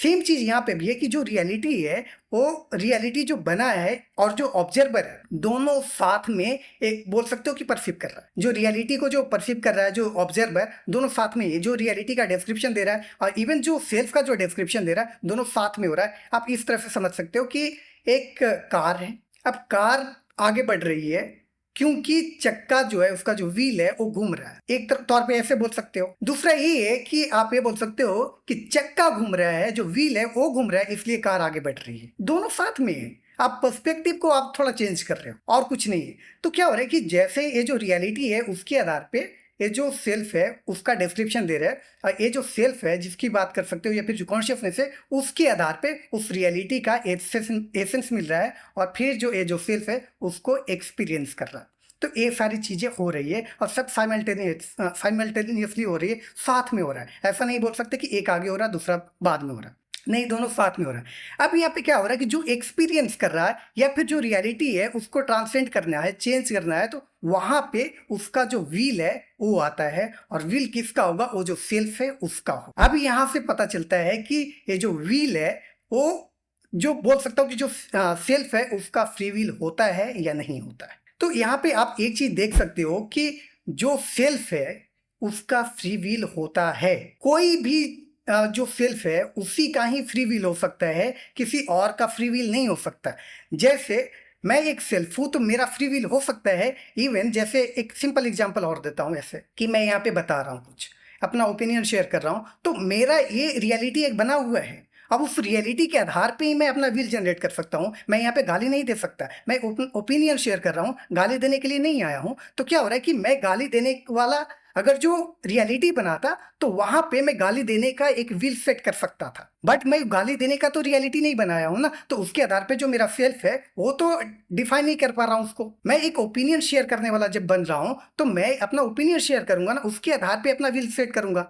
Speaker 3: सेम चीज यहाँ पे भी है कि जो रियलिटी है वो रियलिटी जो बना है और जो ऑब्जर्वर है, दोनों साथ में एक बोल सकते हो कि परसीव कर रहा है। जो रियलिटी को जो परसीव कर रहा है, जो ऑब्जर्वर, दोनों साथ में, जो रियलिटी का डिस्क्रिप्शन दे रहा है और इवन जो सेल्फ का जो डिस्क्रिप्शन दे रहा है, दोनों साथ में हो रहा है। आप इस तरह से समझ सकते हो कि एक कार है, अब कार आगे बढ़ रही है क्योंकि चक्का जो है, उसका जो व्हील है वो घूम रहा है, एक तौर पे ऐसे बोल सकते हो। दूसरा ये है कि आप ये बोल सकते हो कि चक्का घूम रहा है, जो व्हील है वो घूम रहा है, इसलिए कार आगे बढ़ रही है। दोनों साथ में है, आप पर्सपेक्टिव को आप थोड़ा चेंज कर रहे हो और कुछ नहीं है। तो क्या हो रहा है कि जैसे ये जो रियलिटी है उसके आधार पे ये जो सेल्फ है उसका डिस्क्रिप्शन दे रहा है, और ये जो सेल्फ है जिसकी बात कर सकते हो या फिर जो कॉन्शियसनेस है, उसके आधार पे उस रियलिटी का एसेंस मिल रहा है, और फिर जो ये जो सेल्फ है उसको एक्सपीरियंस कर रहा है। तो ये सारी चीजें हो रही है और सब साइमल्टेनियसली हो रही है, साथ में हो रहा है। ऐसा नहीं बोल सकते कि एक आगे हो रहा है दूसरा बाद में हो रहा है, नहीं, दोनों साथ में हो रहा है। अब यहाँ पे क्या हो रहा है कि जो एक्सपीरियंस कर रहा है या फिर जो रियलिटी है उसको ट्रांससेंड करना है, चेंज करना है, तो वहां पे उसका जो व्हील है वो आता है, और व्हील किसका होगा? वो जो सेल्फ है उसका हो। अब यहाँ से पता चलता है कि ये जो व्हील है वो जो बोल सकता हूँ कि जो सेल्फ है उसका फ्री व्हील होता है या नहीं होता है। तो यहाँ पे आप एक चीज देख सकते हो कि जो सेल्फ है उसका फ्री व्हील होता है। कोई भी जो सेल्फ है उसी का ही फ्री व्हील हो सकता है, किसी और का फ्री व्हील नहीं हो सकता। जैसे मैं एक सेल्फ हूं तो मेरा फ्री व्हील हो सकता है। इवन जैसे एक सिंपल एग्जांपल और देता हूं, ऐसे कि मैं यहाँ पे बता रहा हूँ, कुछ अपना ओपिनियन शेयर कर रहा हूँ, तो मेरा ये रियलिटी एक बना हुआ है। अब उस रियलिटी के आधार पे ही मैं अपना व्हील जनरेट कर सकता हूँ। मैं यहाँ पे गाली नहीं दे सकता, मैं ओपिनियन शेयर कर रहा हूँ, गाली देने के लिए नहीं आया हूँ। तो क्या हो रहा है कि मैं गाली देने वाला अगर जो रियलिटी बनाता तो वहां पे मैं गाली देने का एक व्हील सेट कर सकता था, बट मैं गाली देने का तो रियलिटी नहीं बनाया हूं ना, तो उसके आधार पे जो मेरा सेल्फ है वो तो डिफाइन नहीं कर पा रहा हूं उसको। मैं एक ओपिनियन शेयर करने वाला जब बन रहा हूं तो मैं अपना ओपिनियन शेयर करूंगा ना, उसके आधार पे अपना व्हील सेट करूंगा,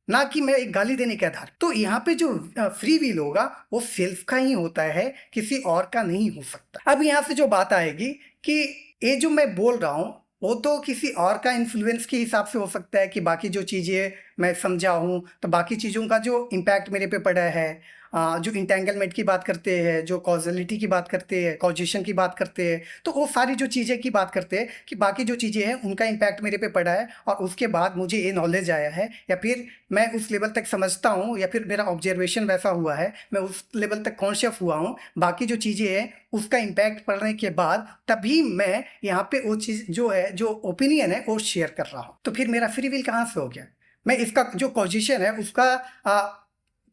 Speaker 3: ना कि मैं एक गाली देने के आधार। तो यहाँ पे जो फ्री व्हील होगा वो सेल्फ का ही होता है, किसी और का नहीं हो सकता। अब यहाँ से जो बात आएगी कि ये जो मैं बोल रहा हूँ वो तो किसी और का इन्फ्लुएंस के हिसाब से हो सकता है कि बाकी जो चीज़ें मैं समझा हूँ तो बाकी चीज़ों का जो इम्पैक्ट मेरे पे पड़ा है, जो इंटेंगलमेंट की बात करते हैं, जो कॉजलिटी की बात करते हैं, कॉजिशन की बात करते हैं, तो वो सारी जो चीज़ें की बात करते हैं कि बाकी जो चीज़ें हैं उनका इम्पैक्ट मेरे पे पड़ा है, और उसके बाद मुझे ये नॉलेज आया है, या फिर मैं उस लेवल तक समझता हूँ, या फिर मेरा ऑब्जर्वेशन वैसा हुआ है, मैं उस लेवल तक कॉन्शियस हुआ हूँ, बाकी जो चीज़ें हैं उसका इम्पैक्ट पड़ने के बाद तभी मैं यहाँ पे वो चीज़ जो है, जो ओपिनियन है वो शेयर कर रहा हूँ। तो फिर मेरा फ्री विल कहाँ से हो गया? मैं इसका जो कॉजिशन है उसका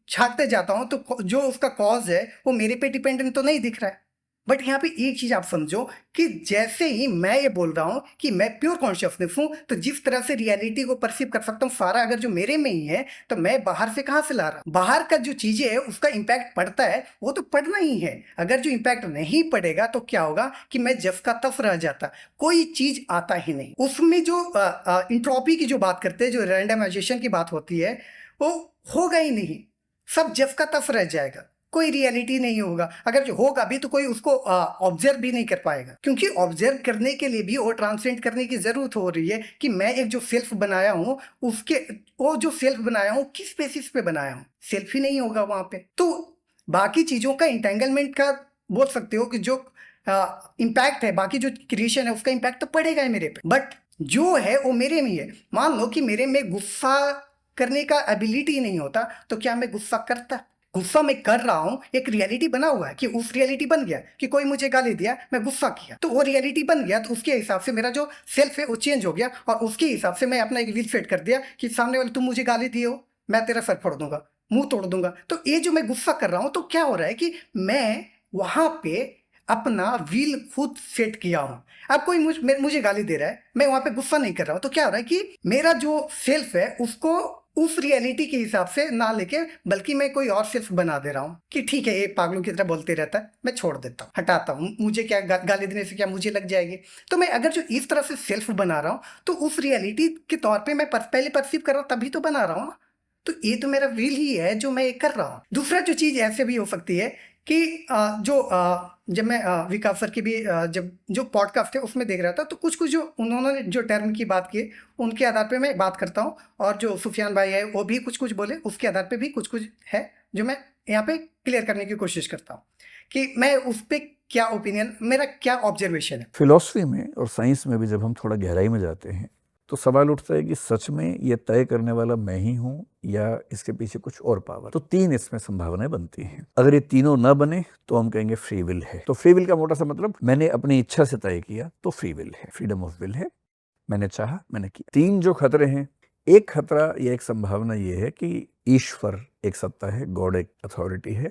Speaker 3: छांटते जाता हूँ, तो जो उसका कॉज है वो मेरे पे डिपेंडेंट तो नहीं दिख रहा है। बट यहाँ पे एक चीज़ आप समझो कि जैसे ही मैं ये बोल रहा हूँ कि मैं प्योर कॉन्शियसनेस हूँ, तो जिस तरह से रियलिटी को परसीव कर सकता हूँ सारा अगर जो मेरे में ही है, तो मैं बाहर से कहाँ से ला रहा हूँ? बाहर का जो चीज़ें है उसका इम्पैक्ट पड़ता है, वो तो पड़ना ही है। अगर जो इम्पैक्ट नहीं पड़ेगा तो क्या होगा कि मैं जस का तस रह जाता, कोई चीज़ आता ही नहीं। उसमें जो इंट्रोपी की जो बात करते हैं, जो रैंडमाइजेशन की बात होती है, वो होगा ही नहीं, सब जस का तस रह जाएगा, कोई रियलिटी नहीं होगा। अगर जो होगा भी तो कोई उसको ऑब्जर्व भी नहीं कर पाएगा, क्योंकि ऑब्जर्व करने के लिए भी और ट्रांसलेट करने की जरूरत हो रही है कि मैं एक जो सेल्फ बनाया हूँ, उसके वो जो सेल्फ बनाया हूँ किस बेसिस पे बनाया हूँ, सेल्फ ही नहीं होगा वहां पे। तो बाकी चीजों का इंटेंगलमेंट का बोल सकते हो कि जो इम्पैक्ट है, बाकी जो क्रिएशन है उसका इम्पैक्ट तो पड़ेगा ही मेरे पे, बट जो है वो मेरे में है। मान लो कि मेरे में गुस्सा करने का एबिलिटी नहीं होता, तो क्या मैं गुस्सा करता? गुस्सा मैं कर रहा हूं, एक रियलिटी बना हुआ है कि उस रियलिटी बन गया कि कोई मुझे गाली दिया, मैं गुस्सा किया, तो वो रियलिटी बन गया, तो उसके हिसाब से मेरा जो सेल्फ है वो चेंज हो गया, और उसके हिसाब से मैं अपना एक विल सेट कर दिया कि सामने वाले तुम मुझे गाली दिए हो, मैं तेरा सर फोड़ दूंगा, मुंह तोड़ दूंगा। तो ये जो मैं गुस्सा कर रहा हूं, तो क्या हो रहा है कि मैं वहां पे अपना विल खुद सेट किया हूं। अब कोई मुझे गाली दे रहा है, मैं वहां पे गुस्सा नहीं कर रहा हूं, तो क्या हो रहा है कि मेरा जो सेल्फ है उसको उस रियलिटी के हिसाब से ना लेके, बल्कि मैं कोई और सेल्फ बना दे रहा हूँ कि ठीक है ये पागलों की तरह बोलते रहता है, मैं छोड़ देता हूँ, हटाता हूँ, मुझे क्या गाली देने से क्या मुझे लग जाएगी। तो मैं अगर जो इस तरह से सेल्फ बना रहा हूँ, तो उस रियलिटी के तौर पे मैं पहले परसीव कर रहा हूँ, तभी तो बना रहा हूँ ना। तो ये तो मेरा विल ही है जो मैं कर रहा हूँ। दूसरा जो चीज़ ऐसे भी हो सकती है कि जब मैं विकास सर की भी जब जो पॉडकास्ट है उसमें देख रहा था, तो कुछ कुछ जो उन्होंने जो टर्म की बात की उनके आधार पे मैं बात करता हूँ, और जो सुफियान भाई है वो भी कुछ कुछ बोले, उसके आधार पे भी कुछ कुछ है जो मैं यहाँ पे क्लियर करने की कोशिश करता हूँ कि मैं उस पर क्या ओपिनियन, मेरा क्या ऑब्जर्वेशन है।
Speaker 1: फिलॉसफी में और साइंस में भी जब हम थोड़ा गहराई में जाते हैं तो सवाल उठता है कि सच में ये तय करने वाला मैं ही हूं या इसके पीछे कुछ और पावर। तो तीन इसमें संभावनाएं बनती हैं। अगर ये तीनों न बने तो हम कहेंगे फ्री विल है। तो फ्री विल का मोटा सा मतलब मैंने अपनी इच्छा से तय किया तो फ्री विल है, फ्रीडम ऑफ विल है, मैंने चाहा मैंने किया। तीन जो खतरे हैं, एक खतरा या एक संभावना ये है कि ईश्वर एक सत्ता है, गॉड एक अथॉरिटी है,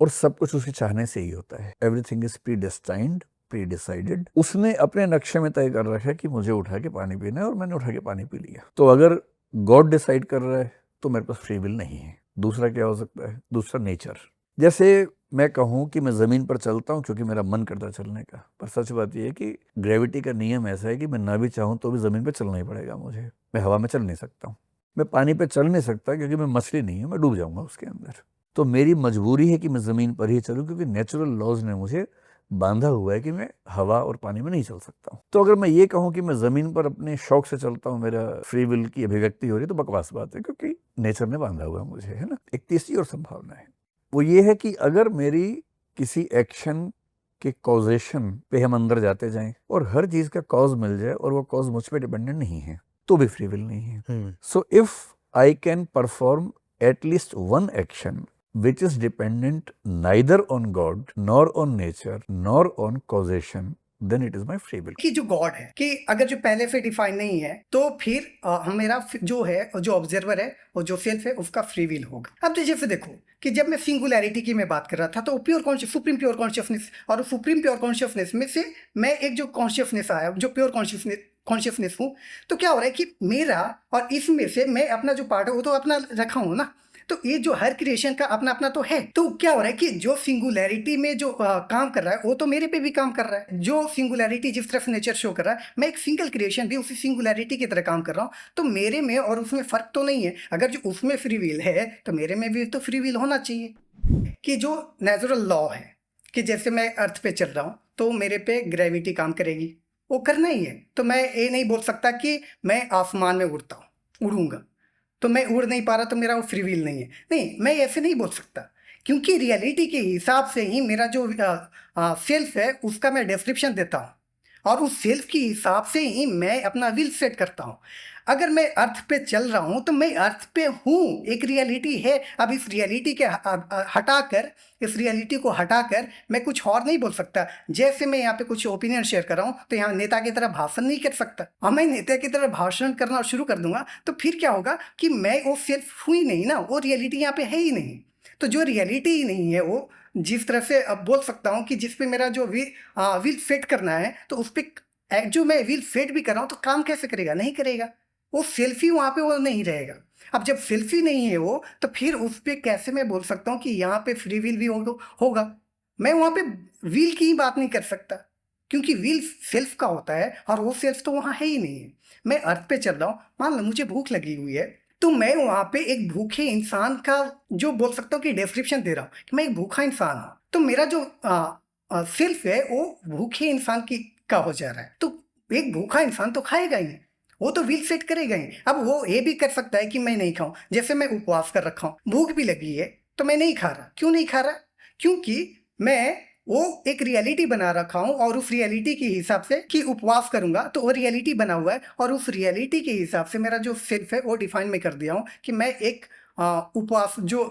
Speaker 1: और सब कुछ उसके चाहने से ही होता है। Everything is pre destined, pre decided. उसने अपने नक्शे में तय कर रखा है कि मुझे उठा के पानी पीना है और मैंने उठा के पानी पी लिया। तो अगर गॉड डिसाइड कर रहा है तो मेरे पास फ्री विल नहीं है। दूसरा क्या हो सकता है? दूसरा नेचर। जैसे मैं कहूँ कि मैं ज़मीन पर चलता हूँ क्योंकि मेरा मन करता है चलने का, पर सच बात यह है कि ग्रेविटी का नियम ऐसा है कि मैं ना भी चाहूँ तो भी ज़मीन पर चलना ही पड़ेगा मुझे। मैं हवा में चल नहीं सकता हूँ, मैं पानी पर चल नहीं सकता क्योंकि मैं मछली नहीं हूँ, मैं डूब जाऊँगा उसके अंदर। तो मेरी मजबूरी है कि मैं ज़मीन पर ही चलूँ क्योंकि नेचुरल लॉज ने मुझे बांधा हुआ है कि मैं हवा और पानी में नहीं चल सकता हूँ। तो अगर मैं ये कहूँ कि मैं ज़मीन पर अपने शौक से चलता हूँ, मेरा फ्री विल की अभिव्यक्ति हो रही है, तो बकवास बात है क्योंकि नेचर ने बांधा हुआ मुझे, है ना। एक तीसरी और संभावना है, वो ये है कि अगर मेरी किसी एक्शन के कॉजेशन पे हम अंदर जाते जाएं और हर चीज़ का कॉज मिल जाए और वो कॉज मुझ पर डिपेंडेंट नहीं है, तो भी फ्री विल नहीं है। So if I can perform at least one action which is dependent neither on God nor on nature nor on causation, then it is my free will.
Speaker 3: कि जो गॉड है कि अगर जो पहले से डिफाइन नहीं है तो फिर मेरा जो है, जो ऑब्जर्वर है और जो सेल्फ है उसका फ्री विल होगा। अब तो जैसे देखो कि जब मैं सिंगुलैरिटी की मैं बात कर रहा था, तो pure conscious, supreme pure consciousness, और सुप्रीम प्योर कॉन्शियसनेस में से मैं एक जो कॉन्शियसनेस आया, जो प्योर कॉन्शियसनेस हूँ, तो क्या हो रहा है कि मेरा और इसमें से मैं अपना जो पार्ट है वो तो अपना रखा हूँ ना। तो ये जो हर क्रिएशन का अपना अपना तो है। तो क्या हो रहा है कि जो सिंगुलैरिटी में जो काम कर रहा है वो तो मेरे पे भी काम कर रहा है। जो सिंगुलैरिटी जिस तरफ नेचर शो कर रहा है, मैं एक सिंगल क्रिएशन भी उसी सिंगुलैरिटी की तरह काम कर रहा हूँ। तो मेरे में और उसमें फर्क तो नहीं है। अगर जो उसमें फ्री विल है तो मेरे में भी तो फ्री विल होना चाहिए। कि जो नेचुरल लॉ है कि जैसे मैं अर्थ पे चल रहा हूँ तो मेरे पे ग्रेविटी काम करेगी, वो करना ही है। तो मैं ये नहीं बोल सकता कि मैं आसमान में उड़ता हूँ, उड़ूंगा, तो मैं उड़ नहीं पा रहा तो मेरा वो फ्री विल नहीं है। नहीं, मैं ऐसे नहीं बोल सकता क्योंकि रियलिटी के हिसाब से ही मेरा जो सेल्फ है उसका मैं डिस्क्रिप्शन देता हूँ, और उस सेल्फ के हिसाब से ही मैं अपना विल सेट करता हूँ। अगर मैं अर्थ पे चल रहा हूँ तो मैं अर्थ पे हूँ, एक रियलिटी है। अब इस रियलिटी के हटाकर, इस रियलिटी को हटाकर मैं कुछ और नहीं बोल सकता। जैसे मैं यहाँ पे कुछ ओपिनियन शेयर कर रहा हूँ तो यहाँ नेता की तरह भाषण नहीं कर सकता। और मैं नेता की तरह भाषण करना शुरू कर दूंगा तो फिर क्या होगा कि मैं वो सेल्फ हूँ ही नहीं ना, वो रियलिटी यहाँ पे है ही नहीं। तो जो रियलिटी ही नहीं है, वो जिस तरह से अब बोल सकता हूँ कि जिस पे मेरा जो विल सेट करना है, तो उस पर जो मैं विल सेट भी कर रहा हूँ तो काम कैसे करेगा? नहीं करेगा। वो सेल्फी वहाँ पे वो नहीं रहेगा। अब जब सेल्फी नहीं है वो, तो फिर उस पर कैसे मैं बोल सकता हूँ कि यहाँ पे फ्री विल भी होगा? मैं वहाँ पे विल की ही बात नहीं कर सकता, क्योंकि विल सेल्फ का होता है और वो सेल्फ तो वहाँ है ही नहीं है। मैं अर्थ पे चल रहा हूँ, मान लो मुझे भूख लगी हुई है, तो मैं वहाँ पे एक भूखे इंसान का जो बोल सकता हूँ कि डिस्क्रिप्शन दे रहा हूँ कि मैं एक भूखा इंसान हूँ। तो मेरा जो सेल्फ है वो भूखे इंसान की का हो जा रहा है। तो एक भूखा इंसान तो खाएगा ही, वो तो विल सेट करेगा ही। अब वो ये भी कर सकता है कि मैं नहीं खाऊं। जैसे मैं उपवास कर रखा हूँ, भूख भी लगी है तो मैं नहीं खा रहा। क्यों नहीं खा रहा? क्योंकि मैं वो एक रियलिटी बना रखा हूँ, और उस रियलिटी के हिसाब से कि उपवास करूंगा तो वो रियलिटी बना हुआ है, और उस रियलिटी के हिसाब से मेरा जो सेल्फ है वो डिफाइन में कर दिया हूँ कि मैं एक उपवास जो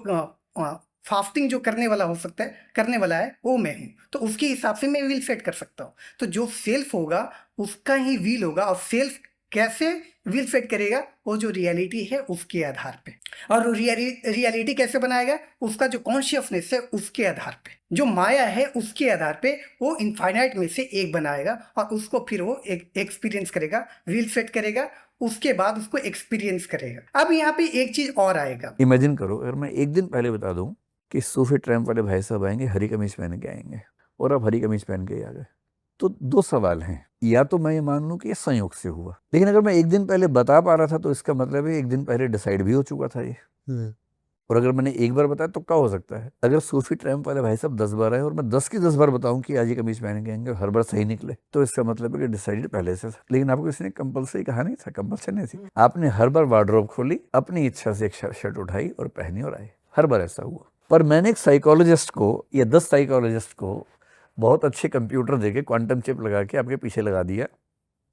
Speaker 3: फास्टिंग जो करने वाला हो सकता है, करने वाला है, वो मैं हूँ। तो उसके हिसाब से मैं विल सेट कर सकता हूँ। तो जो सेल्फ होगा उसका ही विल होगा। और सेल्फ कैसे विल सेट करेगा? वो जो रियलिटी है उसके आधार पे। और रियलिटी कैसे बनाएगा? उसका जो कॉन्शियसनेस है उसके आधार पे, जो माया है उसके आधार पे वो इनफाइनाइट में से एक बनाएगा, और उसको फिर वो एक्सपीरियंस करेगा, विल सेट करेगा, उसके बाद उसको एक्सपीरियंस करेगा। अब यहाँ पे एक चीज और आएगा।
Speaker 1: इमेजिन करो, अगर मैं एक दिन पहले बता दूं कि सूफी ट्रैम्प वाले भाई साहब आएंगे, हरी कमीज पहन के आएंगे, और आप हरी कमीज पहन के ही आ गए, तो दो सवाल हैं। या तो मैं ये मान लूं कि ये संयोग से हुआ, लेकिन अगर मैं एक दिन पहले बता पा रहा था तो इसका मतलब है एक दिन पहले डिसाइड भी हो चुका था ये। और अगर मैंने एक बार बताया तो क्या हो सकता है? अगर सूफी ट्रैम्प वाले भाई साहब 10 बार आए और मैं 10 की 10 बार बताऊं कि आज ये कमीज पहन के आएंगे, हर बार सही निकले, तो इसका मतलब है कि डिसाइडेड पहले से था। लेकिन आपको किसी ने कंपल्सरी कहा नहीं था, कंपल्सन नहीं थी। आपने हर बार वार्डरोब खोली, अपनी इच्छा से एक शर्ट उठाई और पहनी और आए। हर बार ऐसा हुआ। पर मैंने एक साइकोलॉजिस्ट को या 10 साइकोलॉजिस्ट को बहुत अच्छे कंप्यूटर देके क्वांटम चिप लगा के आपके पीछे लगा दिया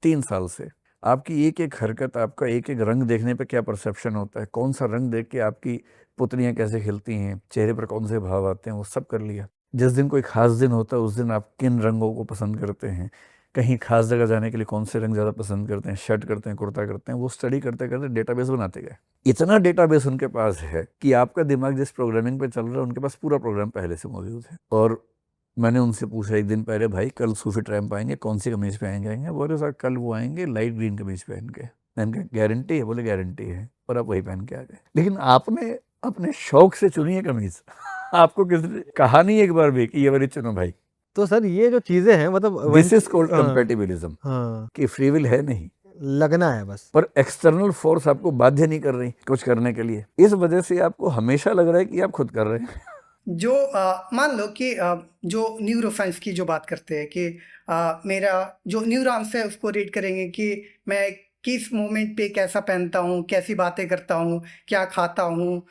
Speaker 1: 3 साल से। आपकी एक एक हरकत, आपका एक एक रंग देखने पे क्या परसेप्शन होता है, कौन सा रंग देख के आपकी पुतलियां कैसे खिलती हैं, चेहरे पर कौन से भाव आते हैं, वो सब कर लिया। जिस दिन कोई खास दिन होता है उस दिन आप किन रंगों को पसंद करते हैं, कहीं खास जगह जाने के लिए कौन से रंग ज़्यादा पसंद करते हैं, शर्ट करते हैं, कुर्ता करते हैं, वो स्टडी करते करते डेटाबेस बनाते गए। इतना डेटाबेस उनके पास है कि आपका दिमाग जिस प्रोग्रामिंग पे चल रहा है उनके पास पूरा प्रोग्राम पहले से मौजूद है। और मैंने उनसे पूछा एक दिन पहले, भाई कल सूफी ट्रैम्प आएंगे, कौन सी कमीज पहन बोले सर कल वो आएंगे लाइट ग्रीन कमीज पहन के। मैंने कहा गारंटी है? बोले गारंटी है। और आप वही पहन के आ गए। लेकिन आपने अपने शौक से चुनी है कमीज। आपको किसी ने कहा नहीं एक बार भी कि ये वाली चुनो भाई।
Speaker 2: तो सर ये जो चीजें हैं मतलब
Speaker 1: दिस इज कॉल्ड कंपैटिबिलिज्म,
Speaker 2: हाँ,
Speaker 1: कि फ्री विल है नहीं,
Speaker 2: लगना है बस।
Speaker 1: पर एक्सटर्नल फोर्स आपको बाध्य नहीं कर रही कुछ करने के लिए। इस वजह से आपको हमेशा लग रहा है कि आप खुद कर रहे हैं।
Speaker 3: जो मान लो कि जो न्यूरोसाइंस की जो बात करते हैं कि मेरा जो न्यूरॉन्स है उसको रीड करेंगे कि मैं किस मोमेंट पे कैसा पहनता हूँ, कैसी बातें करता हूँ, क्या खाता हूँ।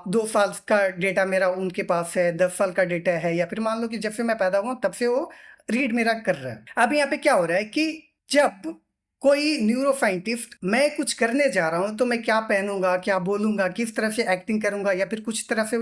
Speaker 3: 2 साल का डेटा मेरा उनके पास है, 10 साल का डेटा है, या फिर मान लो कि जब से मैं पैदा हुआ तब से वो रीड मेरा कर रहा है। अब यहाँ पे क्या हो रहा है कि जब कोई न्यूरो साइंटिस्ट मैं कुछ करने जा रहा हूँ तो मैं क्या पहनूंगा, क्या बोलूंगा, किस तरह से एक्टिंग करूंगा, या फिर कुछ तरह से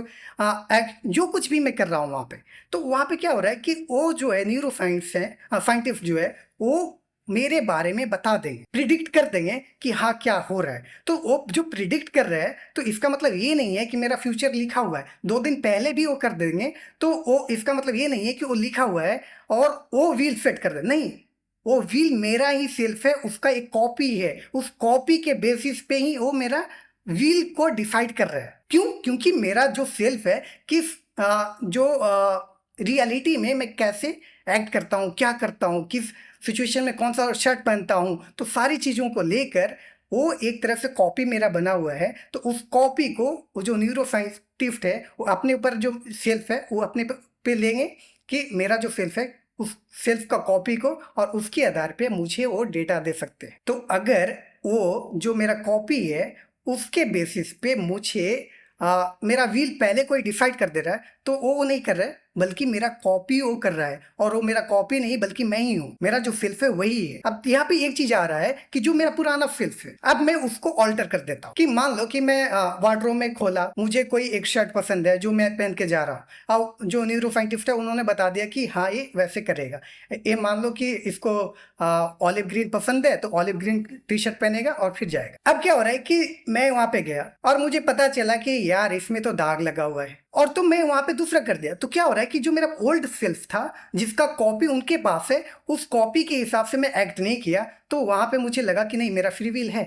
Speaker 3: जो कुछ भी मैं कर रहा हूँ वहाँ पे, तो वहाँ पे क्या हो रहा है कि वो जो है न्यूरो साइंस है, साइंटिस्ट जो है वो मेरे बारे में बता देंगे, प्रिडिक्ट कर देंगे कि हाँ क्या हो रहा है। तो वो जो प्रिडिक्ट कर रहा है तो इसका मतलब ये नहीं है कि मेरा फ्यूचर लिखा हुआ है, 2 दिन पहले भी वो कर देंगे। तो वो इसका मतलब ये नहीं है कि वो लिखा हुआ है और वो व्हील सेट कर दे, नहीं, वो व्हील मेरा ही सेल्फ है, उसका एक कॉपी है, उस कॉपी के बेसिस पे ही वो मेरा व्हील को डिसाइड कर रहा है। क्यों? क्योंकि मेरा जो सेल्फ है किस जो रियलिटी में मैं कैसे एक्ट करता हूँ, क्या करता हूँ, किस सिचुएशन में कौन सा शर्ट पहनता हूँ, तो सारी चीज़ों को लेकर वो एक तरह से कॉपी मेरा बना हुआ है। तो उस कॉपी को वो जो न्यूरो साइंटिस्ट है वो अपने ऊपर जो सेल्फ है वो अपने पे लेंगे कि मेरा जो सेल्फ है उस सेल्फ का कॉपी को, और उसके आधार पे मुझे वो डेटा दे सकते हैं। तो अगर वो जो मेरा कॉपी है उसके बेसिस पे मुझे मेरा व्हील पहले कोई डिसाइड कर दे रहा है तो वो नहीं कर रहा है, बल्कि मेरा कॉपी वो कर रहा है। और वो मेरा कॉपी नहीं बल्कि मैं ही हूँ, मेरा जो सेल्फ है वही है। अब यहाँ पे एक चीज आ रहा है कि जो मेरा पुराना सेल्फ है, अब मैं उसको ऑल्टर कर देता हूँ। कि मान लो कि मैं वार्डरोब में खोला, मुझे कोई एक शर्ट पसंद है जो मैं पहन के जा रहा हूँ। अब जो न्यूरो साइंटिस्ट है उन्होंने बता दिया कि हाँ ये वैसे करेगा। ये मान लो कि इसको ऑलिव ग्रीन पसंद है तो ऑलिव ग्रीन टी शर्ट पहनेगा और फिर जाएगा। अब क्या हो रहा है कि मैं वहां पे गया और मुझे पता चला कि यार इसमें तो दाग लगा हुआ है, और तो मैं वहां पे दूसरा कर दिया। तो क्या हो रहा है कि जो मेरा ओल्ड सेल्फ था जिसका कॉपी उनके पास है, उस कॉपी के हिसाब से मैं एक्ट नहीं किया, तो वहां पे मुझे लगा कि नहीं मेरा फ्री विल है।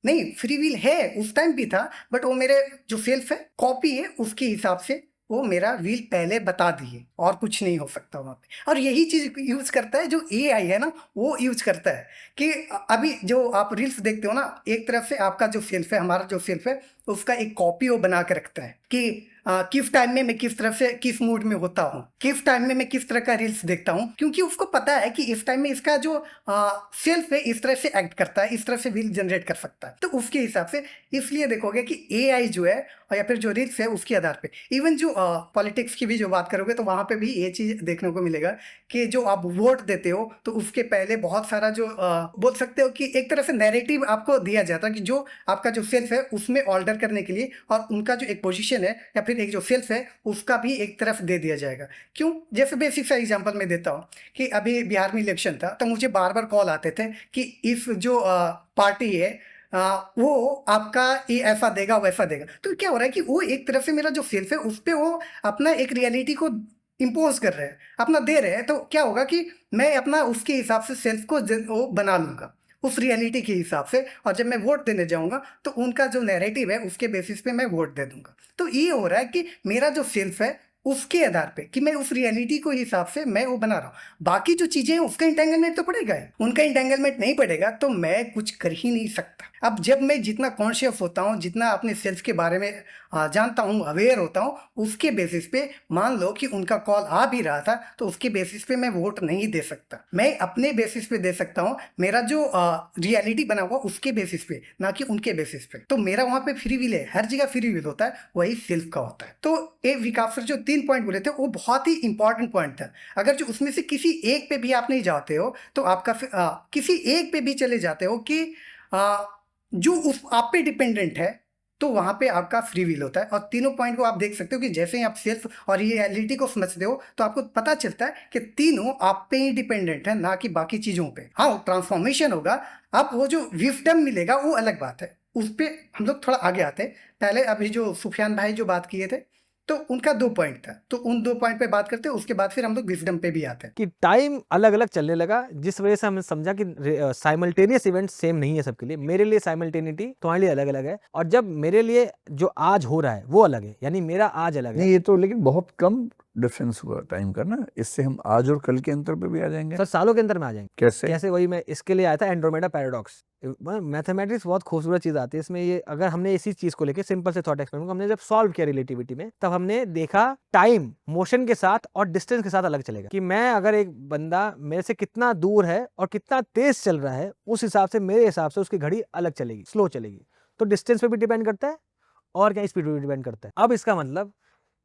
Speaker 3: नहीं, फ्री विल है उस टाइम भी था, बट वो मेरे जो सेल्फ है कॉपी है उसके हिसाब से वो मेरा व्हील पहले बता दिए, और कुछ नहीं हो सकता वहाँ पे। और यही चीज यूज करता है जो एआई है ना, वो यूज करता है कि अभी जो आप रील्स देखते हो ना, एक तरफ से आपका जो सेल्फ है, हमारा जो सेल्फ है, उसका एक कॉपी वो बना के रखता है कि किस टाइम में मैं किस तरह से किस मूड में होता हूँ, किस टाइम में मैं किस तरह का रील्स देखता हूँ, क्योंकि उसको पता है कि इस टाइम में इसका जो सेल्फ है इस तरह से एक्ट करता है, इस तरह से रील जनरेट कर सकता है। तो उसके हिसाब से इसलिए देखोगे कि एआई जो है और या फिर जो रील्स है उसके आधार पे, इवन जो पॉलिटिक्स की भी जो बात करोगे तो वहाँ पे भी ये चीज़ देखने को मिलेगा कि जो आप वोट देते हो तो उसके पहले बहुत सारा जो बोल सकते हो कि एक तरह से नैरेटिव आपको दिया जाता है कि जो आपका जो सेल्फ है उसमें ऑल्टर करने के लिए, और उनका जो एक पोजीशन है या फिर एक जो सेल्फ है उसका भी एक तरफ दे दिया जाएगा। क्यों? जैसे बेसिक सा एग्जांपल मैं देता हूँ कि अभी बिहार में इलेक्शन था तो मुझे बार बार कॉल आते थे कि इस जो पार्टी है वो आपका ये ऐसा देगा वैसा देगा। तो क्या हो रहा है कि वो एक तरफ से मेरा जो सेल्फ है उस पर वो अपना एक रियलिटी को इम्पोज कर रहे हैं, अपना दे रहे हैं। तो क्या होगा कि मैं अपना उसके हिसाब से सेल्फ को वो बना लूंगा उस रियलिटी के हिसाब से, और जब मैं वोट देने जाऊंगा तो उनका जो नैरेटिव है उसके बेसिस पे मैं वोट दे दूंगा। तो ये हो रहा है कि मेरा जो सेल्फ है उसके आधार पे कि मैं उस रियलिटी को हिसाब से मैं वो बना रहा हूँ। बाकी जो चीजें हैं उसका इंटेंगलमेंट तो पड़ेगा ही, उनका इंटेंगलमेंट नहीं पड़ेगा तो मैं कुछ कर ही नहीं सकता। अब जब मैं जितना कॉन्शियस होता हूँ, जितना अपने सेल्फ के बारे में जानता हूँ, अवेयर होता हूँ, उसके बेसिस पे मान लो कि उनका कॉल आ भी रहा था तो उसके बेसिस पे मैं वोट नहीं दे सकता। मैं अपने बेसिस पे दे सकता हूँ, मेरा जो रियलिटी बना हुआ उसके बेसिस पे, ना कि उनके बेसिस पे। तो मेरा वहाँ पे फ्री विल है, हर जगह फ्री विल होता है, वही सेल्फ का होता है। तो ये विकास सर जो 3 पॉइंट बोले थे वो बहुत ही इंपॉर्टेंट पॉइंट था। अगर जो उसमें से किसी एक पे भी आप नहीं जाते हो तो आपका किसी एक पे भी चले जाते हो कि जो उस आप पे डिपेंडेंट है, तो वहां पे आपका फ्री विल होता है। और तीनों पॉइंट को आप देख सकते हो कि जैसे ही आप सेल्फ और रियलिटी को समझते हो तो आपको पता चलता है कि तीनों आप पे ही डिपेंडेंट है, ना कि बाकी चीजों पे। हाँ, ट्रांसफॉर्मेशन होगा, अब वो जो विजडम मिलेगा वो अलग बात है, उस पर हम लोग थोड़ा आगे आते हैं। पहले अभी जो सुफियान भाई जो बात किए थे तो उनका 2 पॉइंट था, तो उन 2 पॉइंट पे बात करते हैं, उसके बाद फिर हम लोग विजडम पे भी आते हैं।
Speaker 2: कि टाइम अलग अलग चलने लगा, जिस वजह से हमने समझा कि साइमल्टेनियस इवेंट सेम नहीं है सबके लिए। मेरे लिए साइमल्टेनिटी तुम्हारे लिए अलग अलग है, और जब मेरे लिए जो आज हो रहा है वो अलग है, यानी मेरा आज अलग है।
Speaker 1: नहीं, ये तो लेकिन बहुत कम डिफरेंस हुआ टाइम का ना, इससे हम आज और कल के अंतर पे भी आ जाएंगे।
Speaker 2: सर सालों के अंदर में आ जाएंगे।
Speaker 1: कैसे?
Speaker 2: कैसे? वही मैं इसके लिए आया था, एंड्रोमेडा पैराडॉक्स। मैथमेटिक्स बहुत खूबसूरत चीज आती है इसमें। ये अगर हमने इसी चीज को लेके सिंपल से थॉट एक्सपेरिमेंट को हमने जब सॉल्व किया रिलेटिविटी में, तब हमने देखा टाइम मोशन के साथ और डिस्टेंस के साथ अलग चलेगा। कि मैं अगर एक बंदा मेरे से कितना दूर है और कितना तेज चल रहा है, उस हिसाब से मेरे हिसाब से उसकी घड़ी अलग चलेगी, स्लो चलेगी। तो डिस्टेंस पे भी डिपेंड करता है और क्या स्पीड पे भी डिपेंड करता है। अब इसका मतलब